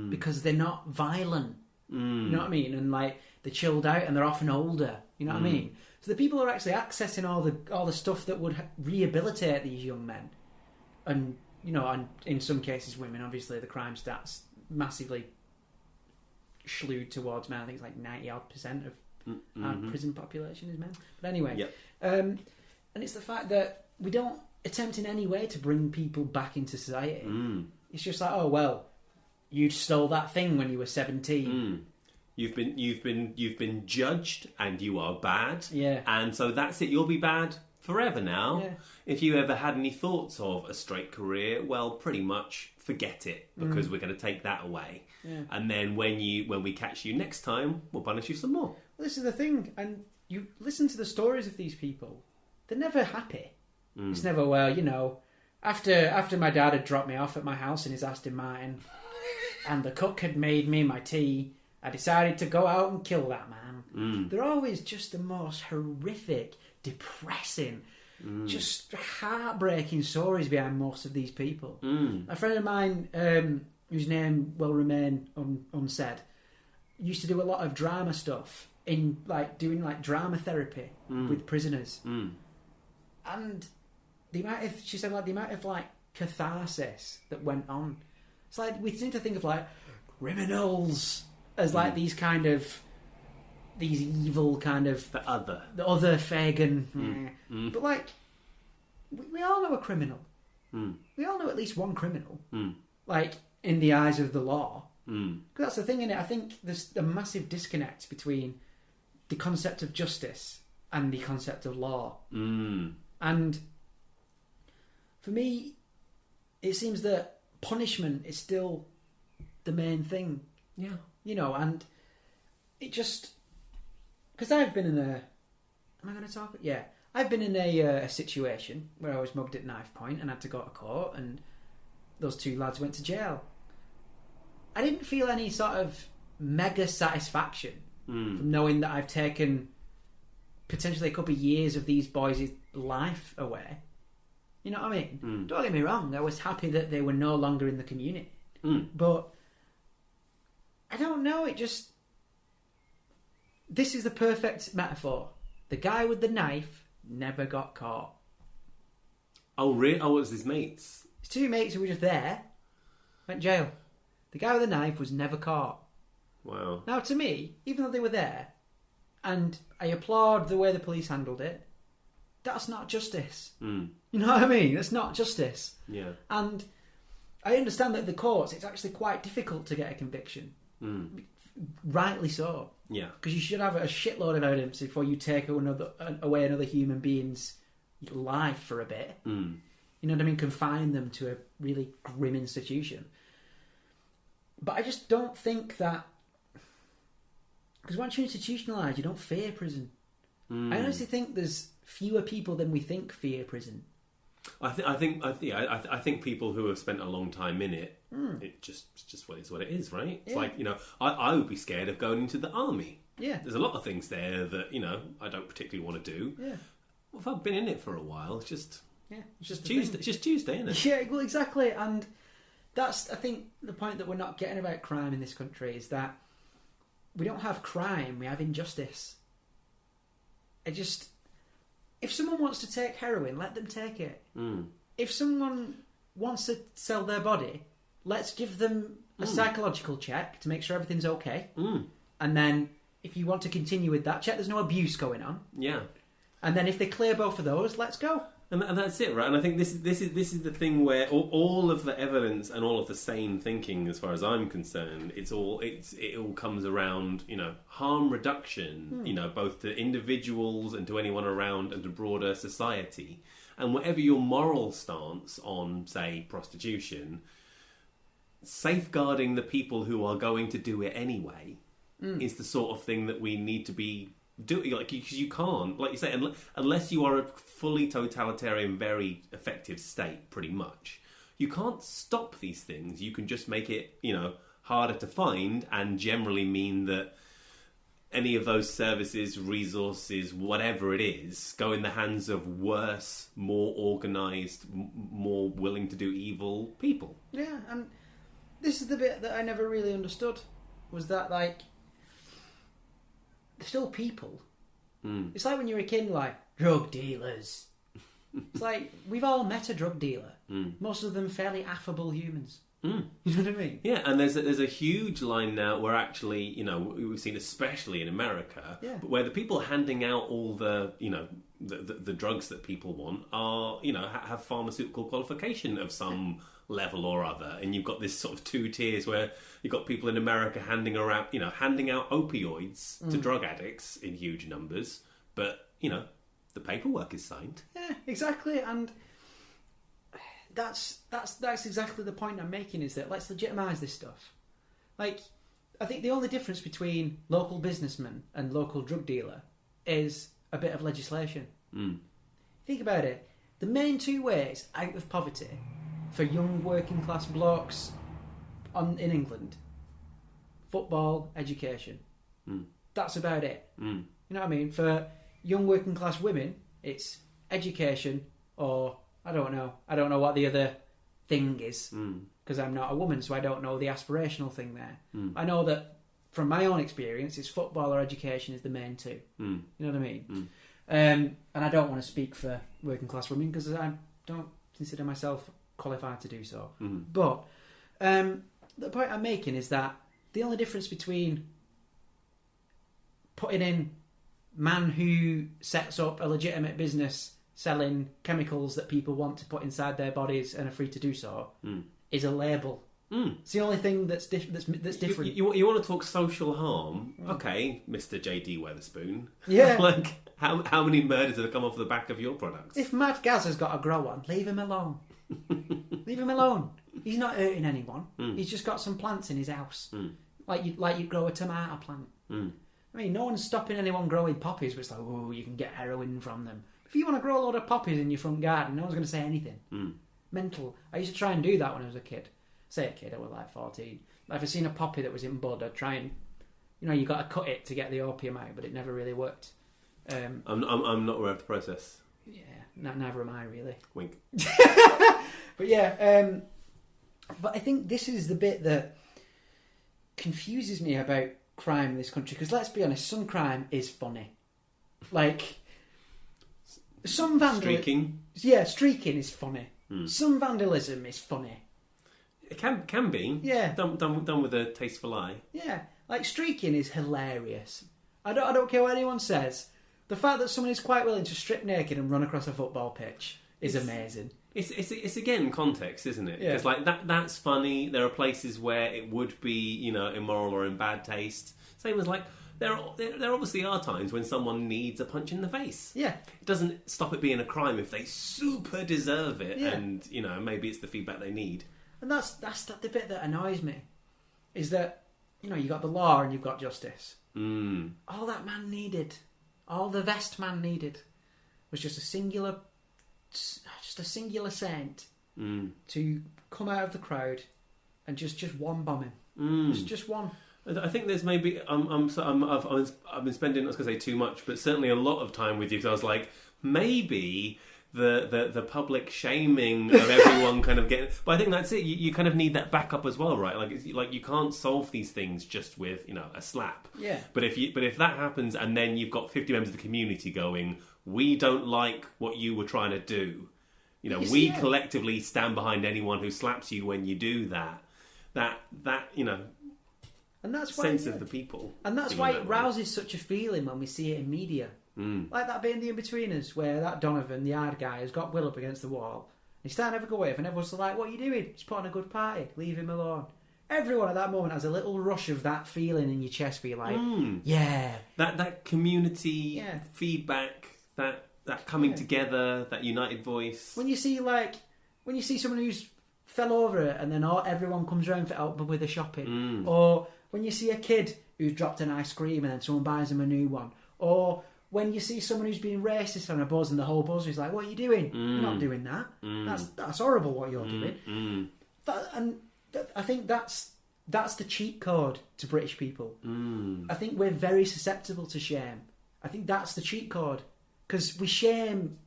because they're not violent. You know what I mean? And like, they're chilled out and they're often older. You know what I mean? So the people who are actually accessing all the stuff that would rehabilitate these young men, and and in some cases women. Obviously, the crime stats massively slewed towards men. I think it's like 90% of our prison population is men. But anyway, and it's the fact that we don't attempt in any way to bring people back into society. It's just like, oh well, you stole that thing when you were 17. You've been judged and you are bad. Yeah. And so that's it. You'll be bad forever now. Yeah. If you ever had any thoughts of a straight career, well, pretty much forget it, because we're going to take that away. Yeah. And then when we catch you next time, we'll punish you some more. Well, this is the thing, and you listen to the stories of these people. They're never happy. It's never, well, after my dad had dropped me off at my house in his Aston Martin, and the cook had made me my tea, I decided to go out and kill that man. They're always just the most horrific, depressing, just heartbreaking stories behind most of these people. A friend of mine, whose name will remain unsaid, used to do a lot of drama stuff in doing drama therapy with prisoners. And the amount of catharsis that went on. It's like we seem to think of criminals as these evil kind of The other Fagin. But we all know a criminal. We all know at least one criminal. in the eyes of the law. Mm. Because that's the thing, innit? I think there's a massive disconnect between the concept of justice and the concept of law. Mm. And for me, it seems that punishment is still the main thing. Yeah. You know, and it just... Because I've been in a... Am I going to talk? Yeah. I've been in a situation where I was mugged at knife point and had to go to court, and those two lads went to jail. I didn't feel any sort of mega satisfaction from knowing that I've taken potentially a couple of years of these boys' life away. You know what I mean? Don't get me wrong, I was happy that they were no longer in the community. But I don't know, it just... This is the perfect metaphor. The guy with the knife never got caught. Oh, really? Oh, it was his mates? His two mates who were just there went to jail. The guy with the knife was never caught. Wow. Now, to me, even though they were there, and I applaud the way the police handled it, that's not justice. You know what I mean? That's not justice. Yeah. And I understand that the courts, it's actually quite difficult to get a conviction. Rightly so. Yeah. Because you should have a shitload of evidence before you take away another human being's life for a bit. You know what I mean? Confine them to a really grim institution. But I just don't think that... Because once you're institutionalised, you don't fear prison. I honestly think there's fewer people than we think fear prison. I think people who have spent a long time in it, it's just what it is, right? It's like, you know, I would be scared of going into the army. Yeah. There's a lot of things there that, you know, I don't particularly want to do. Yeah. Well, if I've been in it for a while, it's just just Tuesday. It's just Tuesday, isn't it? Yeah, well, exactly. And that's, I think, the point that we're not getting about crime in this country is that we don't have crime, we have injustice. If someone wants to take heroin, let them take it. If someone wants to sell their body, let's give them a psychological check to make sure everything's okay. And then, if you want to continue with that, check there's no abuse going on. Yeah. And then if they clear both of those, let's go. And that's it, right? And I think this is the thing where all of the evidence and all of the sane thinking, as far as I'm concerned, it all comes around, you know, harm reduction, you know, both to individuals and to anyone around and to broader society. And whatever your moral stance on, say, prostitution, safeguarding the people who are going to do it anyway is the sort of thing that we need to be doing. Like, because you can't, like you say, unless you are a fully totalitarian, very effective state, pretty much, you can't stop these things. You can just make it, you know, harder to find, and generally mean that any of those services, resources, whatever it is, go in the hands of worse, more organised, more willing to do evil people. Yeah, and this is the bit that I never really understood, was that, like, they're still people. It's like when you're a kid, like, drug dealers. It's like, we've all met a drug dealer. Most of them fairly affable humans. You know what I mean? Yeah, and there's a huge line now where actually, you know, we've seen, especially in America, where the people handing out all the, you know, the drugs that people want are, you know, have pharmaceutical qualification of some level or other, and you've got this sort of two tiers where you've got people in America handing out opioids to drug addicts in huge numbers, but, you know, the paperwork is signed. Yeah, exactly, and that's exactly the point I'm making, is that let's legitimise this stuff. Like, I think the only difference between local businessman and local drug dealer is a bit of legislation. Think about it. The main two ways out of poverty for young working class blokes in England: football, education. That's about it. You know what I mean? For young working class women, it's education, or I don't know what the other thing is, because I'm not a woman, so I don't know the aspirational thing there. I know that from my own experience, it's football or education is the main two. You know what I mean? And I don't want to speak for working class women because I don't consider myself qualified to do so. But the point I'm making is that the only difference between putting in man who sets up a legitimate business selling chemicals that people want to put inside their bodies and are free to do so is a label. It's the only thing that's different. You want to talk social harm? Okay, Mr. J.D. Weatherspoon. Yeah. Like, how many murders have come off the back of your products? If Mad Gaz has got a grow on, leave him alone. Leave him alone. He's not hurting anyone. He's just got some plants in his house, like you grow a tomato plant. I mean, no one's stopping anyone growing poppies, but it's like, oh, you can get heroin from them. If you want to grow a load of poppies in your front garden, no one's going to say anything. Mental. I used to try and do that when I was a kid. Say a kid, I was like 14. If I seen a poppy that was in bud, I'd try and, you got to cut it to get the opium out, but it never really worked. I'm not aware of the process. Yeah, neither am I really. Wink. But yeah, but I think this is the bit that confuses me about crime in this country, because let's be honest, some crime is funny. Like, some Streaking. Yeah, streaking is funny. Some vandalism is funny. It can be. Yeah. Done with a tasteful eye. Yeah, like streaking is hilarious. I don't care what anyone says. The fact that someone is quite willing to strip naked and run across a football pitch is amazing. It's again context, isn't it? Yeah. Because like that's funny. There are places where it would be immoral or in bad taste. Same as like there obviously are times when someone needs a punch in the face. Yeah. It doesn't stop it being a crime if they super deserve it, Yeah. and maybe it's the feedback they need. And that's the bit that annoys me, is that you got the law and you've got justice. All that man needed, all the vest man needed, was just a singular saint to come out of the crowd and just one bomb him. Just one. I think there's maybe I've been spending, I was going to say too much, but certainly a lot of time with you. So I was like, maybe the public shaming of everyone kind of getting. But I think that's it. You kind of need that backup as well, right? Like you can't solve these things just with a slap. Yeah. But if that happens, and then you've got 50 members of the community going, we don't like what you were trying to do. We collectively stand behind anyone who slaps you when you do that. And that's why, sense of the people. And that's why it rouses such a feeling when we see it in media. Like that bit in The Inbetweeners, where that Donovan, the hard guy, has got Will up against the wall. He's starting to have a go at him, and everyone's like, what are you doing? He's putting a good party. Leave him alone. Everyone at that moment has a little rush of that feeling in your chest, where you're like, yeah. That community feedback, that coming together, that united voice. When you see someone who's fell over it, and then everyone comes around for help with the shopping. Or when you see a kid who's dropped an ice cream and then someone buys him a new one. Or when you see someone who's being racist on a buzz and the whole buzz is like, what are you doing? You're not doing that. That's horrible what you're doing. I think that's the cheat code to British people. I think we're very susceptible to shame. I think that's the cheat code. Because we shame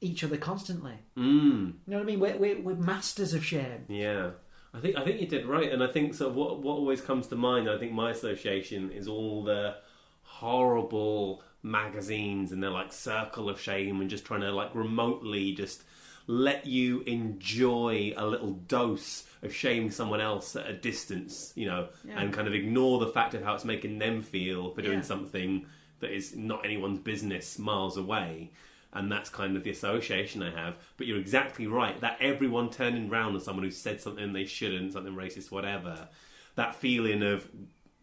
each other constantly. You know what I mean? We're masters of shame. Yeah. I think you did right, and I think so. What always comes to mind, I think my association is all the horrible magazines and their like circle of shame, and just trying to like remotely just let you enjoy a little dose of shaming someone else at a distance, and kind of ignore the fact of how it's making them feel for doing something that is not anyone's business miles away. And that's kind of the association I have. But you're exactly right. That everyone turning round on someone who said something they shouldn't, something racist, whatever. That feeling of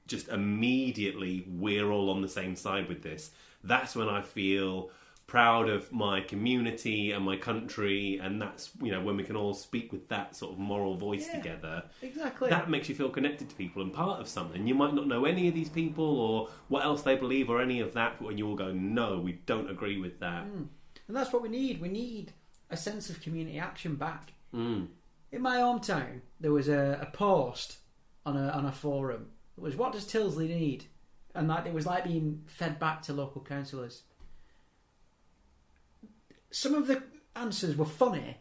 just immediately, we're all on the same side with this. That's when I feel proud of my community and my country. And that's, when we can all speak with that sort of moral voice together. Exactly. That makes you feel connected to people and part of something. You might not know any of these people or what else they believe or any of that. But when you all go, no, we don't agree with that. And that's what we need. We need a sense of community action back. In my hometown, there was a post on a forum. It was, what does Tyldesley need? And it was like being fed back to local councillors. Some of the answers were funny,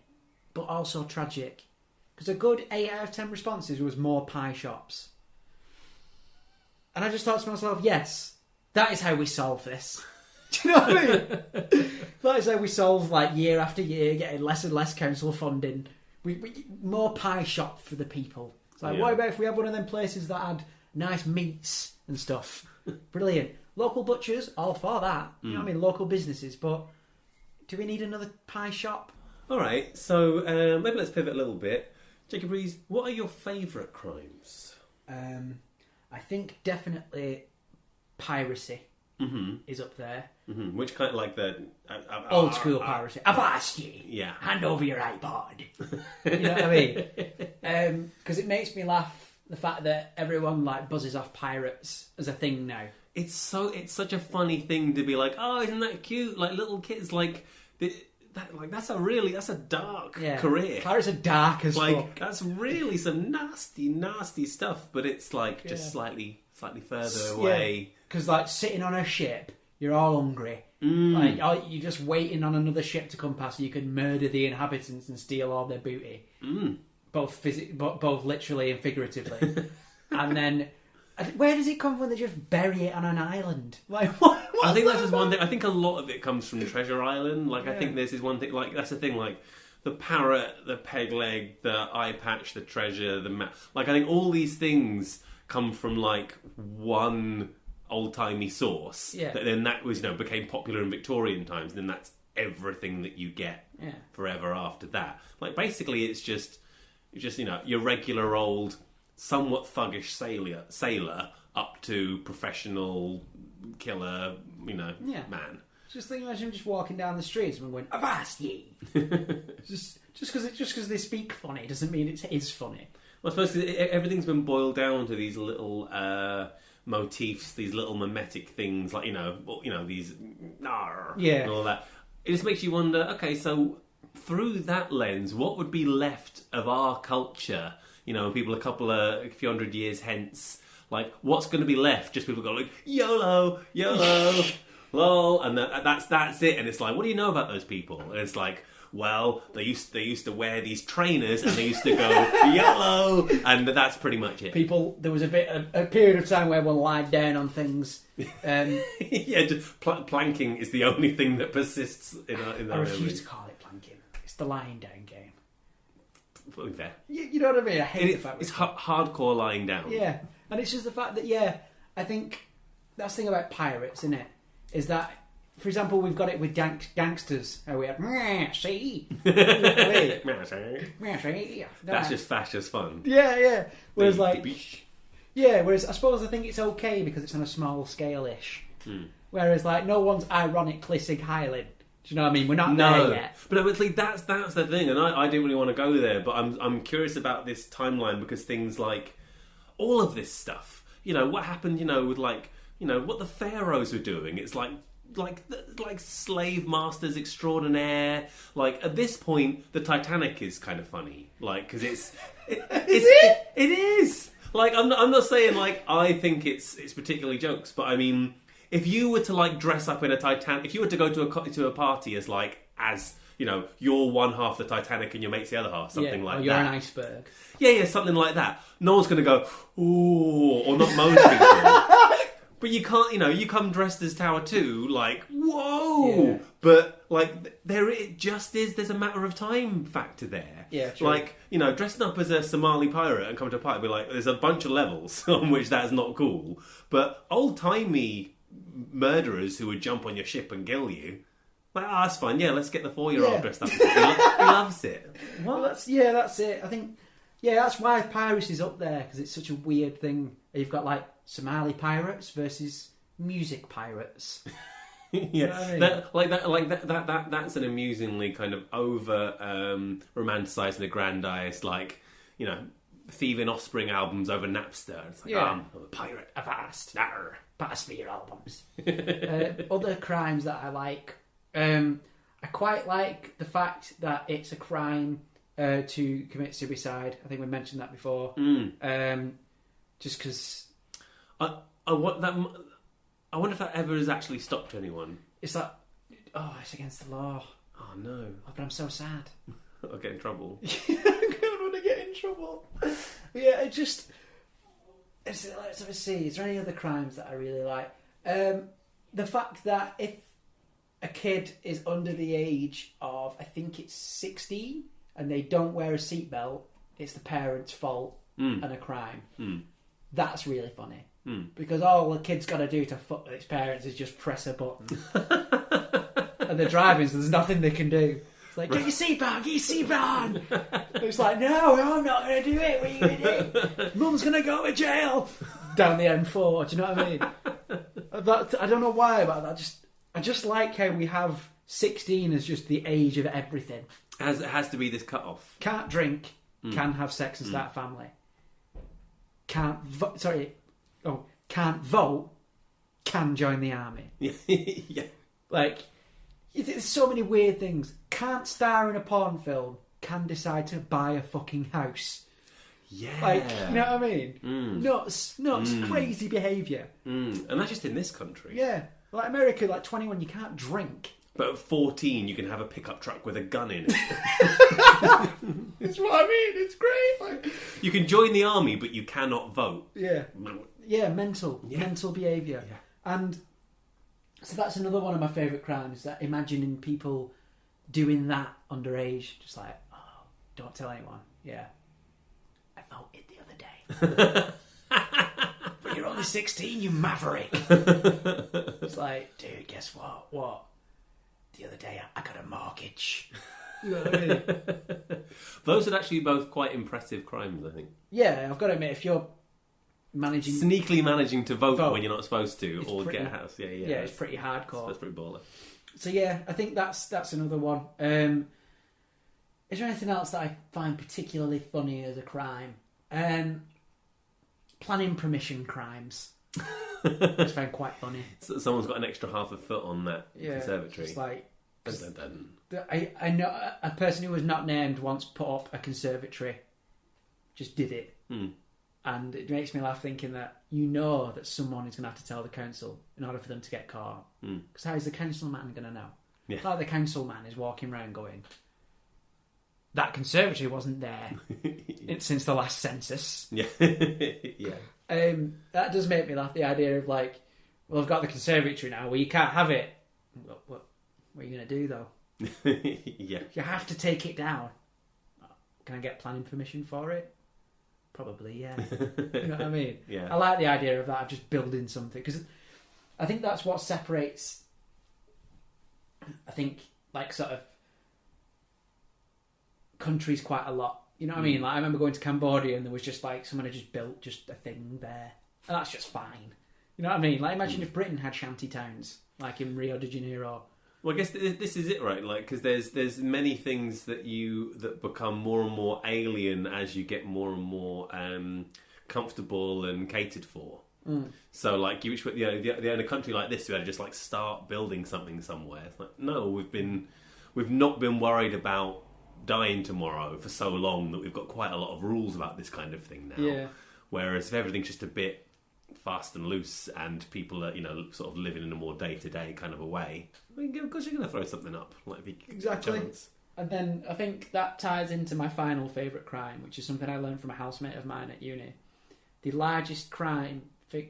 but also tragic. Because a good 8 out of 10 responses was more pie shops. And I just thought to myself, yes, that is how we solve this. Do you know what I mean? That is how we solve, year after year, getting less and less council funding. We more pie shop for the people. It's like, what about if we had one of them places that had nice meats and stuff? Brilliant. Local butchers, all for that. You know what I mean? Local businesses, but do we need another pie shop? All right, so maybe let's pivot a little bit. Jacob Rees, what are your favourite crimes? I think definitely piracy is up there. Mm-hmm. Which kind, like the Old school piracy. Avast ye! Yeah. Hand over your iPod. You know what I mean? Because it makes me laugh, the fact that everyone like buzzes off pirates as a thing now. It's such a funny thing to be like, oh, isn't that cute? Like little kids, like that's a dark career. Pirates are dark as like fuck. that's really some nasty stuff. But it's like just slightly further away. Because like sitting on a ship, you're all hungry. Like you're just waiting on another ship to come past, so you can murder the inhabitants and steal all their booty, both literally and figuratively. And then, where does it come from? They just bury it on an island. Like, what? I think that's just one thing. I think a lot of it comes from Treasure Island. Like, I think this is one thing. Like, that's the thing. Like, the parrot, the peg leg, the eye patch, the treasure, the map. Like, I think all these things come from like one old-timey source. Yeah. Then that was, became popular in Victorian times. And then that's everything that you get forever after that. Like, basically, it's just your regular old, somewhat thuggish sailor up to professional killer, man. Just think, imagine him just walking down the streets and going, "Avast ye!" just because they speak funny doesn't mean it is funny. Well, I suppose everything's been boiled down to these little motifs, these little mimetic things, like these and all that. It just makes you wonder. Okay, so through that lens, what would be left of our culture? People a few hundred years hence, like what's going to be left? Just people go like YOLO, YOLO, lol, and that's it. And it's like, what do you know about those people? And it's like, well, they used to wear these trainers and they used to go YOLO, and that's pretty much it. There was a period of time where everyone lied down on things. Just planking is the only thing that persists in our I refuse to call it planking. It's the lying down game. Fair. You know what I mean? I hate the fact it's hardcore lying down. Yeah, and it's just the fact that I think that's the thing about pirates, isn't it? Is that, for example, we've got it with gangsters. How we have see, that's just fascist fun. Yeah. Whereas whereas I suppose I think it's okay because it's on a small scale-ish. Whereas like no one's ironically Sig Heiling. Do you know what I mean? We're not there yet. But that's the thing, and I didn't really want to go there, but I'm curious about this timeline because things like all of this stuff, what happened, with what the pharaohs were doing. It's like slave masters extraordinaire. Like at this point, the Titanic is kind of funny, like because it is. Like I'm not saying like I think it's particularly jokes, but I mean, if you were to like dress up in a Titanic, if you were to go to a party as you're one half the Titanic and your mate's the other half, something like that. You're an iceberg. Yeah, something like that. No one's going to go, ooh, or not most people. But you can't, you come dressed as Tower 2, like, whoa! Yeah. But, like, it just is, there's a matter of time factor there. Yeah, true. Like, dressing up as a Somali pirate and coming to a party, be like, there's a bunch of levels on which that's not cool. But old-timey murderers who would jump on your ship and kill you, like, that's fine. Yeah, let's get the 4-year-old dressed up. He loves it. What? Well, that's it. I think, that's why piracy's up there, because it's such a weird thing. You've got, like, Somali pirates versus music pirates. Yeah, you know what I mean? That's an amusingly kind of over romanticised and aggrandised, like, Thieving Offspring albums over Napster. It's like, I'm a pirate. Avast. Arr. Pass me your albums. Other crimes that I like, I quite like the fact that it's a crime to commit suicide. I think we mentioned that before. Just because I wonder if that ever has actually stopped anyone. It's like, it's against the law. Oh no! But I'm so sad. I'll get in trouble. I don't want to get in trouble. Yeah, let's have a see. Is there any other crimes that I really like? The fact that if a kid is under the age of, I think it's 16, and they don't wear a seatbelt, it's the parents' fault and a crime. That's really funny. Because all the kid's got to do to fuck with its parents is just press a button. And they're driving, so there's nothing they can do. It's like, get your seatbelt on, get your seatbelt on. It's like, no, I'm not going to do it. What are you going to do? Mum's going to go to jail. Down the M4, do you know what I mean? I don't know why about that. I just like how we have 16 as just the age of everything. It has to be this cut-off. Can't drink, can have sex and start a family. Can't vote, can join the army. Yeah. Like, there's so many weird things. Can't star in a porn film, can decide to buy a fucking house. Yeah. Like, you know what I mean? Nuts, crazy behaviour. And that's just in this country. Yeah. Like America, like 21, you can't drink. But at 14, you can have a pickup truck with a gun in it. That's what I mean. It's great. Like, You can join the army, but you cannot vote. yeah. Yeah, mental behaviour. Yeah. And so that's another one of my favourite crimes, that imagining people doing that underage. Just like, oh, don't tell anyone. Yeah. I voted the other day. But you're only 16, you maverick. It's like, dude, guess what? What? The other day I got a mortgage. You know what I mean? Those are actually both quite impressive crimes, I think. Yeah, I've got to admit, if you're managing... Sneakily managing to vote Vote. when you're not supposed to, It's or pretty- get a house. Yeah. Yeah, it's pretty hardcore. That's pretty baller. So yeah, I think that's another one. Is there anything else that I find particularly funny as a crime? Planning permission crimes. I just find quite funny. So someone's got an extra half a foot on that Yeah, conservatory. It's like, Dun, dun, dun. I know a person who was not named once put up a conservatory. Just did it. And it makes me laugh thinking that you know that someone is going to have to tell the council in order for them to get caught. Because how is the councilman going to know? Yeah. Like the councilman is walking around going, that conservatory wasn't there since the last census. Yeah. Yeah. That does make me laugh, the idea of like, well, I've got the conservatory now, well, you can't have it. What are you going to do though? Yeah. You have to take it down. Can I get planning permission for it? Probably, yeah. You know what I mean? Yeah. I like the idea of that, of just building something, because I think that's what separates, I think, like, sort of countries quite a lot. You know what I mean? Like, I remember going to Cambodia and there was just like someone had just built just a thing there, and that's just fine. You know what I mean? Like, imagine if Britain had shanty towns like in Rio de Janeiro. Well, I guess this is it, right? Like, because there's many things that become more and more alien as you get more and more comfortable and catered for. So, like, you in a country like this, you had to just like start building something somewhere. It's like, no, we've not been worried about dying tomorrow for so long that we've got quite a lot of rules about this kind of thing now. Yeah. Whereas if everything's just a bit fast and loose and people are, sort of living in a more day-to-day kind of a way, I mean, of course you're going to throw something up. Like, if you Exactly. chance. And then I think that ties into my final favourite crime, which is something I learned from a housemate of mine at uni. The largest crime,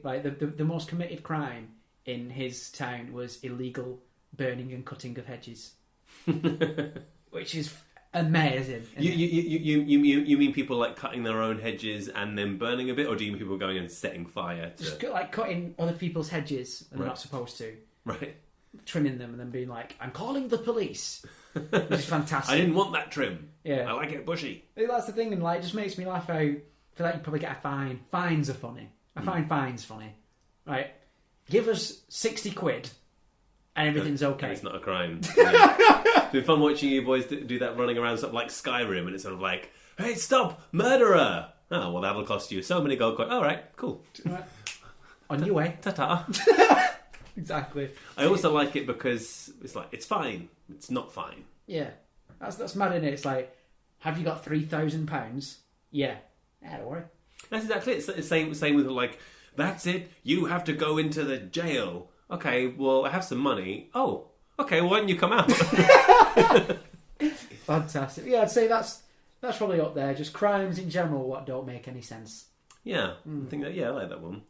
like the most committed crime in his town was illegal burning and cutting of hedges. Which is amazing. You mean people like cutting their own hedges and then burning a bit, or do you mean people going and setting fire to... Just like cutting other people's hedges and they're Right. not supposed to. Right. Trimming them and then being like, I'm calling the police. Which is fantastic. I didn't want that trim. Yeah. I like it bushy. I think that's the thing, and like, it just makes me laugh how I feel like you probably get a fine. Fines are funny. I find fines funny. Right? Give us 60 quid and everything's okay. It's not a crime. Yeah. It's been fun watching you boys do that running around sort of like Skyrim, and it's sort of like, hey, stop, murderer! Oh, well, that'll cost you so many gold coins. All right, cool. Right. On your way. Ta-ta. Exactly. I also like it because it's like, it's fine. It's not fine. Yeah. That's mad, isn't it? It's like, have you got £3,000? Yeah. Don't worry. That's exactly it. It's same with like, that's it, you have to go into the jail. Okay, well, I have some money. Oh, okay, well, why don't you come out? Fantastic. Yeah, I'd say that's probably up there. Just crimes in general, what don't make any sense. Yeah, I think that. Yeah, I like that one.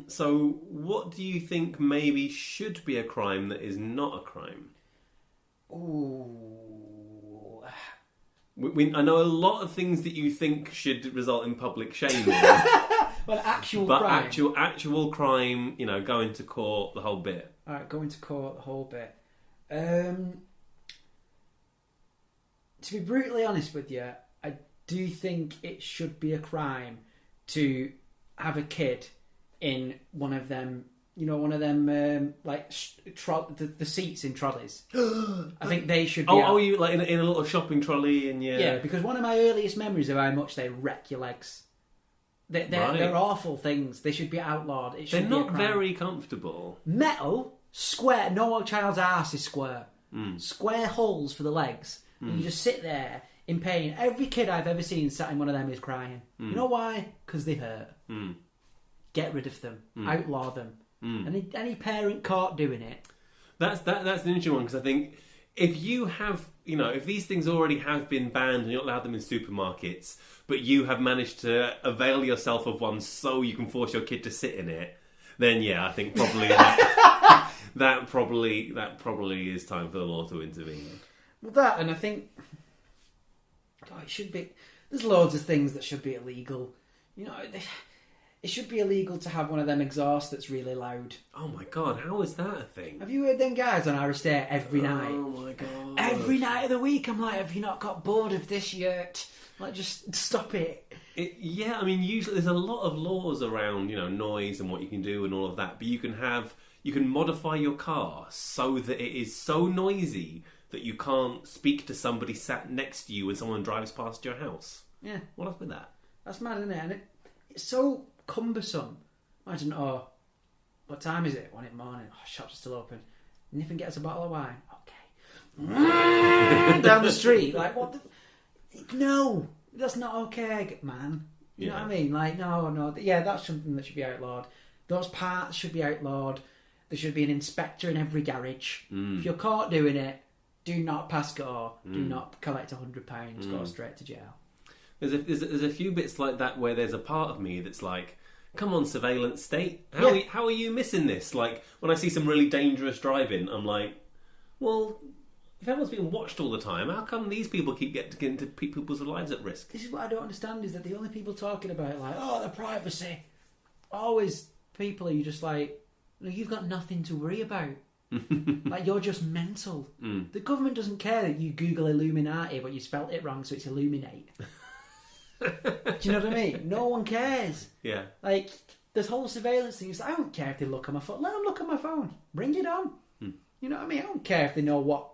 So, what do you think maybe should be a crime that is not a crime? Ooh. I know a lot of things that you think should result in public shaming, Well, actual but crime. actual crime, going to court, the whole bit. Alright, going to court, the whole bit. To be brutally honest with you, I do think it should be a crime to have a kid in one of them, like the seats in trolleys. I think they should be. Oh, you like in a little shopping trolley and yeah. Because one of my earliest memories of how much they wreck your legs. They're awful things. They should be outlawed. It should They're be a not crime. very comfortable. Metal, square. No child's arse is square. Square holes for the legs. And you just sit there in pain. Every kid I've ever seen sat in one of them is crying. You know why? Because they hurt. Get rid of them. Outlaw them. Any parent caught doing it. That's an interesting one, because I think if you have, if these things already have been banned and you're not allowed them in supermarkets, but you have managed to avail yourself of one so you can force your kid to sit in it, then yeah, I think probably that probably is time for the law to intervene. Well, that, and I think it should be. There's loads of things that should be illegal. It should be illegal to have one of them exhausts that's really loud. Oh my god, how is that a thing? Have you heard them guys on Irish Day every night? Oh my god. Every night of the week, I'm like, have you not got bored of this yet? Like, just stop it. Yeah, I mean, usually there's a lot of laws around, noise and what you can do and all of that, but you can modify your car so that it is so noisy that you can't speak to somebody sat next to you when someone drives past your house. Yeah. What up with that? That's mad, isn't it? And it's so cumbersome. Imagine, what time is it? 1 a.m. Shops are still open. Nip and get us a bottle of wine. Okay. Down the street. Like, what the... No, that's not okay, man. You know what I mean? Like, no. Yeah, that's something that should be outlawed. Those parts should be outlawed. There should be an inspector in every garage. If you're caught doing it, do not pass go. Do not collect £100. Go straight to jail. There's a few bits like that where there's a part of me that's like, come on, surveillance state. How are you missing this? Like, when I see some really dangerous driving, I'm like, well, if everyone's being watched all the time, how come these people keep getting to people's lives at risk? This is what I don't understand, is that the only people talking about, like, the privacy, always people who just like, you've got nothing to worry about. Like, you're just mental. The government doesn't care that you Google Illuminati, but you spelt it wrong, so it's Illuminate. Do you know what I mean? No one cares. Yeah. Like, this whole surveillance thing is, I don't care if they look at my phone. Let them look at my phone. Bring it on. You know what I mean? I don't care if they know what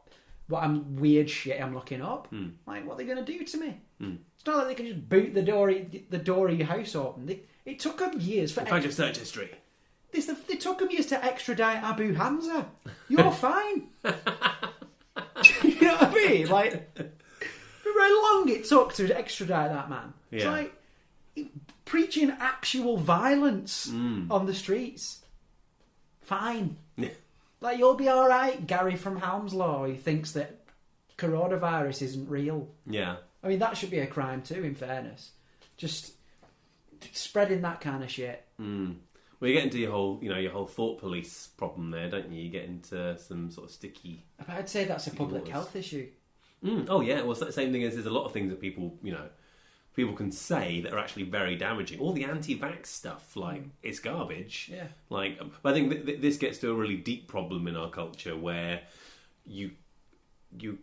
weird shit I'm looking up. Like, what are they going to do to me? It's not like they can just boot the door of your house open. It took them years for... Find your search history. It took them years to extradite Abu Hamza. You're fine. You know what I mean? Like, remember how long it took to extradite that man? It's like preaching actual violence on the streets. Fine. Like, you'll be all right, Gary from Hounslow, who thinks that coronavirus isn't real. Yeah. I mean, that should be a crime too, in fairness. Just spreading that kind of shit. Well, you get into your whole thought police problem there, don't you? You get into some sort of sticky... I'd say that's a public health issue. Oh, yeah. Well, it's the same thing as there's a lot of things that people can say that are actually very damaging. All the anti-vax stuff, like, it's garbage. Yeah. Like, but I think this gets to a really deep problem in our culture where you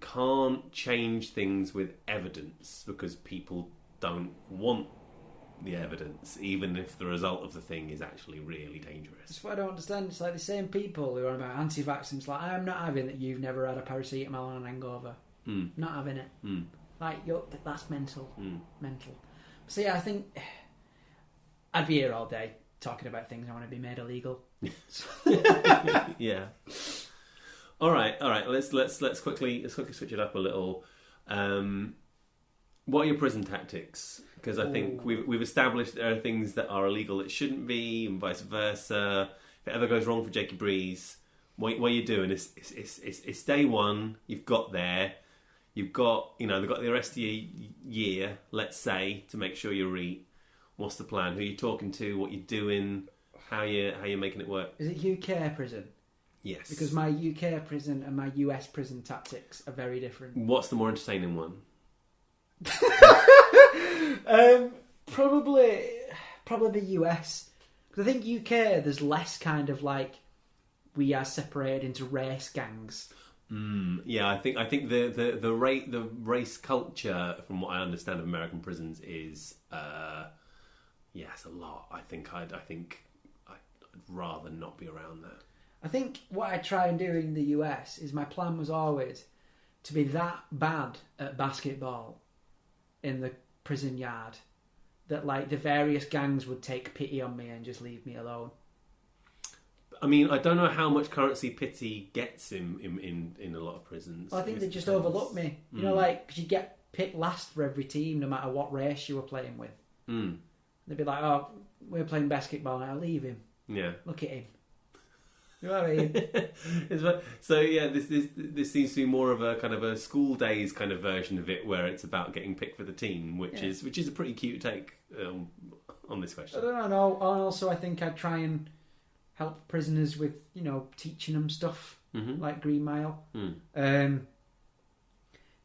can't change things with evidence because people don't want the evidence, even if the result of the thing is actually really dangerous. That's what I don't understand. It's like the same people who are about anti-vaccines. Like, I'm not having that you've never had a paracetamol and an hangover. Not having it. Like, that's mental. Mental. So yeah, I think I'd be here all day talking about things I want to be made illegal. Yeah. All right. Let's quickly switch it up a little. What are your prison tactics? Because I think we've established there are things that are illegal that shouldn't be, and vice versa. If it ever goes wrong for Jakey Breeze, what you're doing is it's day one. You've got there. You've got they've got the rest of your year, let's say, to make sure you read. What's the plan? Who are you talking to? What you're doing? How you're making it work? Is it UK prison? Yes. Because my UK prison and my US prison tactics are very different. What's the more entertaining one? Probably the US. Because I think UK, there's less kind of like, we are separated into race gangs. Yeah, I think the race culture, from what I understand of American prisons, is it's a lot. I think I'd rather not be around that. I think what I try and do in the US is my plan was always to be that bad at basketball in the prison yard that like the various gangs would take pity on me and just leave me alone. I mean, I don't know how much currency pity gets in a lot of prisons. Well, I think they just overlook me. You know, like, because you get picked last for every team, no matter what race you were playing with. They'd be like, "Oh, we're playing basketball now. Leave him. Yeah, Look at him." You know what I mean? So yeah, this seems to be more of a kind of a school days kind of version of it, where it's about getting picked for the team, which is a pretty cute take on this question. I don't know. And also, I think I'd try and help prisoners with, you know, teaching them stuff like Green Mile. I don't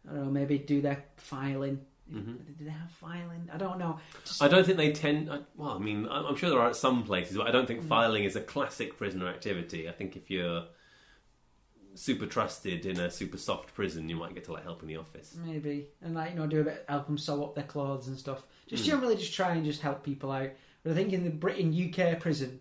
know, maybe do their filing. Do they have filing? I don't know. I don't think they tend. Well, I mean, I'm sure there are some places, but I don't think filing is a classic prisoner activity. I think if you're super trusted in a super soft prison, you might get to like help in the office. Maybe, and like, you know, do a bit, help them sew up their clothes and stuff. Just generally, just try and just help people out. But I think in the UK prison,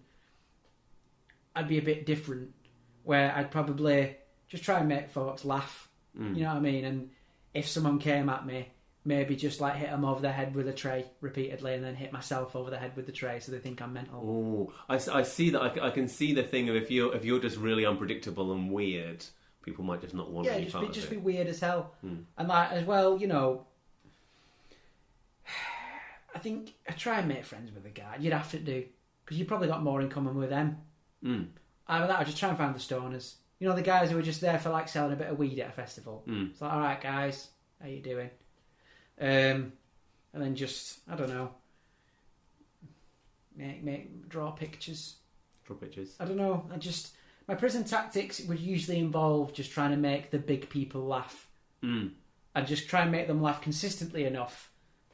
I'd be a bit different, where I'd probably just try and make folks laugh. You know what I mean? And if someone came at me, maybe just like hit them over the head with a tray repeatedly, and then hit myself over the head with the tray so they think I'm mental. Oh, I see that. I can see the thing of if you're just really unpredictable and weird, people might just not want any part of it. Just be weird as hell. And like as well, you know, I think I try and make friends with the guard. You'd have to do, because you probably got more in common with them. Either that or just try and find the stoners. You know, the guys who are just there for like selling a bit of weed at a festival. It's like, all right, guys, how you doing? And then just, I don't know, draw pictures. Draw pictures. I don't know. My prison tactics would usually involve just trying to make the big people laugh. And just try and make them laugh consistently enough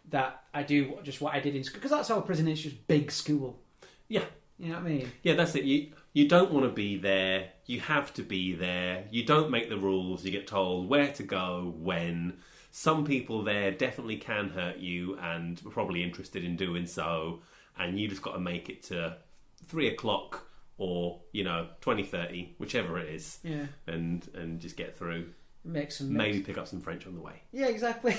that I do just what I did in school. Because that's how prison is, just big school. Yeah. You know what I mean? Yeah, that's it. You don't want to be there. You have to be there. You don't make the rules. You get told where to go, when. Some people there definitely can hurt you and are probably interested in doing so. And you just got to make it to 3 o'clock or, 20:30, whichever it is. Yeah. And just get through. Maybe pick up some French on the way. Yeah, exactly.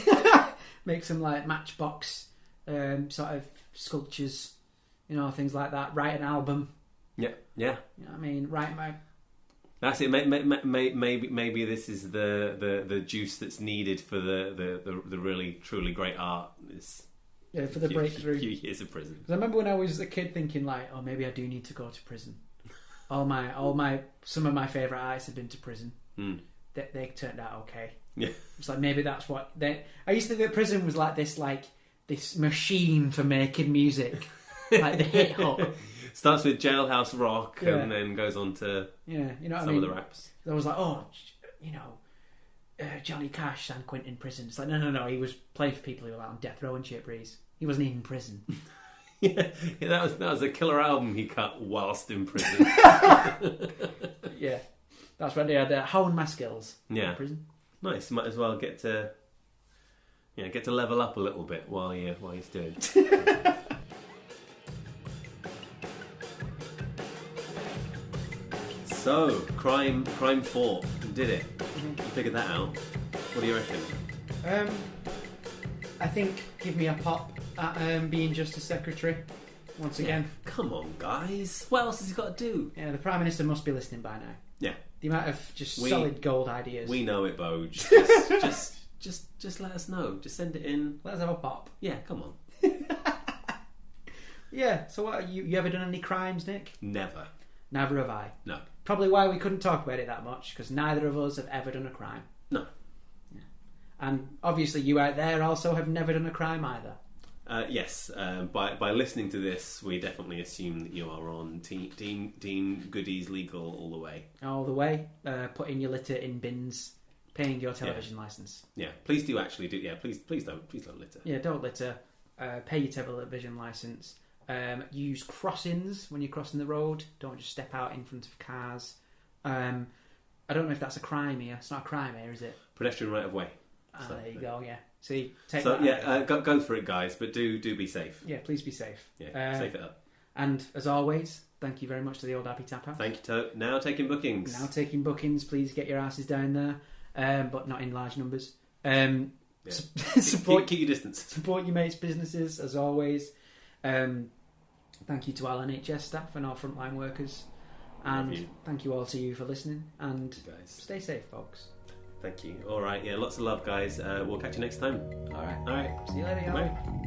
Make some like Matchbox sort of sculptures. Things like that. Write an album. Yeah. You know what I mean? Write my... That's it. Maybe this is the juice that's needed for the really truly great art. For the breakthrough. Few years of prison. Because I remember when I was a kid thinking like, oh, maybe I do need to go to prison. Some of my favourite artists had been to prison. They turned out okay. Yeah. It's like maybe that's what I used to think that prison was like this machine for making music. Like the hit hop. Starts with Jailhouse Rock and then goes on to some of the raps. I was like, Johnny Cash, San Quentin prison. It's like, no, he was playing for people who were out on death row and shit, Breeze. He wasn't even in prison. that was a killer album he cut whilst in prison. Yeah, that's when they had honed my skills. Yeah, in prison. Nice. Might as well get to level up a little bit while you're doing. So, Crime 4, you did it. You figured that out. What do you reckon? I think give me a pop at being Justice Secretary once again. Come on, guys. What else has he got to do? Yeah, the Prime Minister must be listening by now. Yeah. The amount of solid gold ideas. We know it, Boj. Just let us know. Just send it in. Let's have a pop. Yeah, come on. Yeah. So, what you ever done any crimes, Nick? Never. Neither have I. No. Probably why we couldn't talk about it that much, because neither of us have ever done a crime. No. Yeah. And obviously you out there also have never done a crime either. Yes. By listening to this, we definitely assume that you are on Team Goodies legal all the way. All the way. Putting your litter in bins, paying your television licence. Yeah. Please do actually do. Yeah. Please don't litter. Yeah. Don't litter. Pay your television licence. Use crossings when you're crossing the road. Don't just step out in front of cars. I don't know if that's a crime here. It's not a crime here, is it? Pedestrian right of way. So, There you go. Yeah. See, take So that. yeah, go for it, guys. But do be safe. Yeah. Please be safe. Yeah, safe it up. And as always, thank you very much to the Old Abbey Tap House. Thank you, To. Now taking bookings. Now taking bookings. Please get your asses down there, but not in large numbers. Yeah. Support keep your distance. Support your mates' businesses, as always. Thank you to our NHS staff and our frontline workers. And thank you all to you for listening. And guys, stay safe, folks. Thank you. All right. Yeah, lots of love, guys. We'll catch you next time. All right. All right. See you later, y'all. Bye.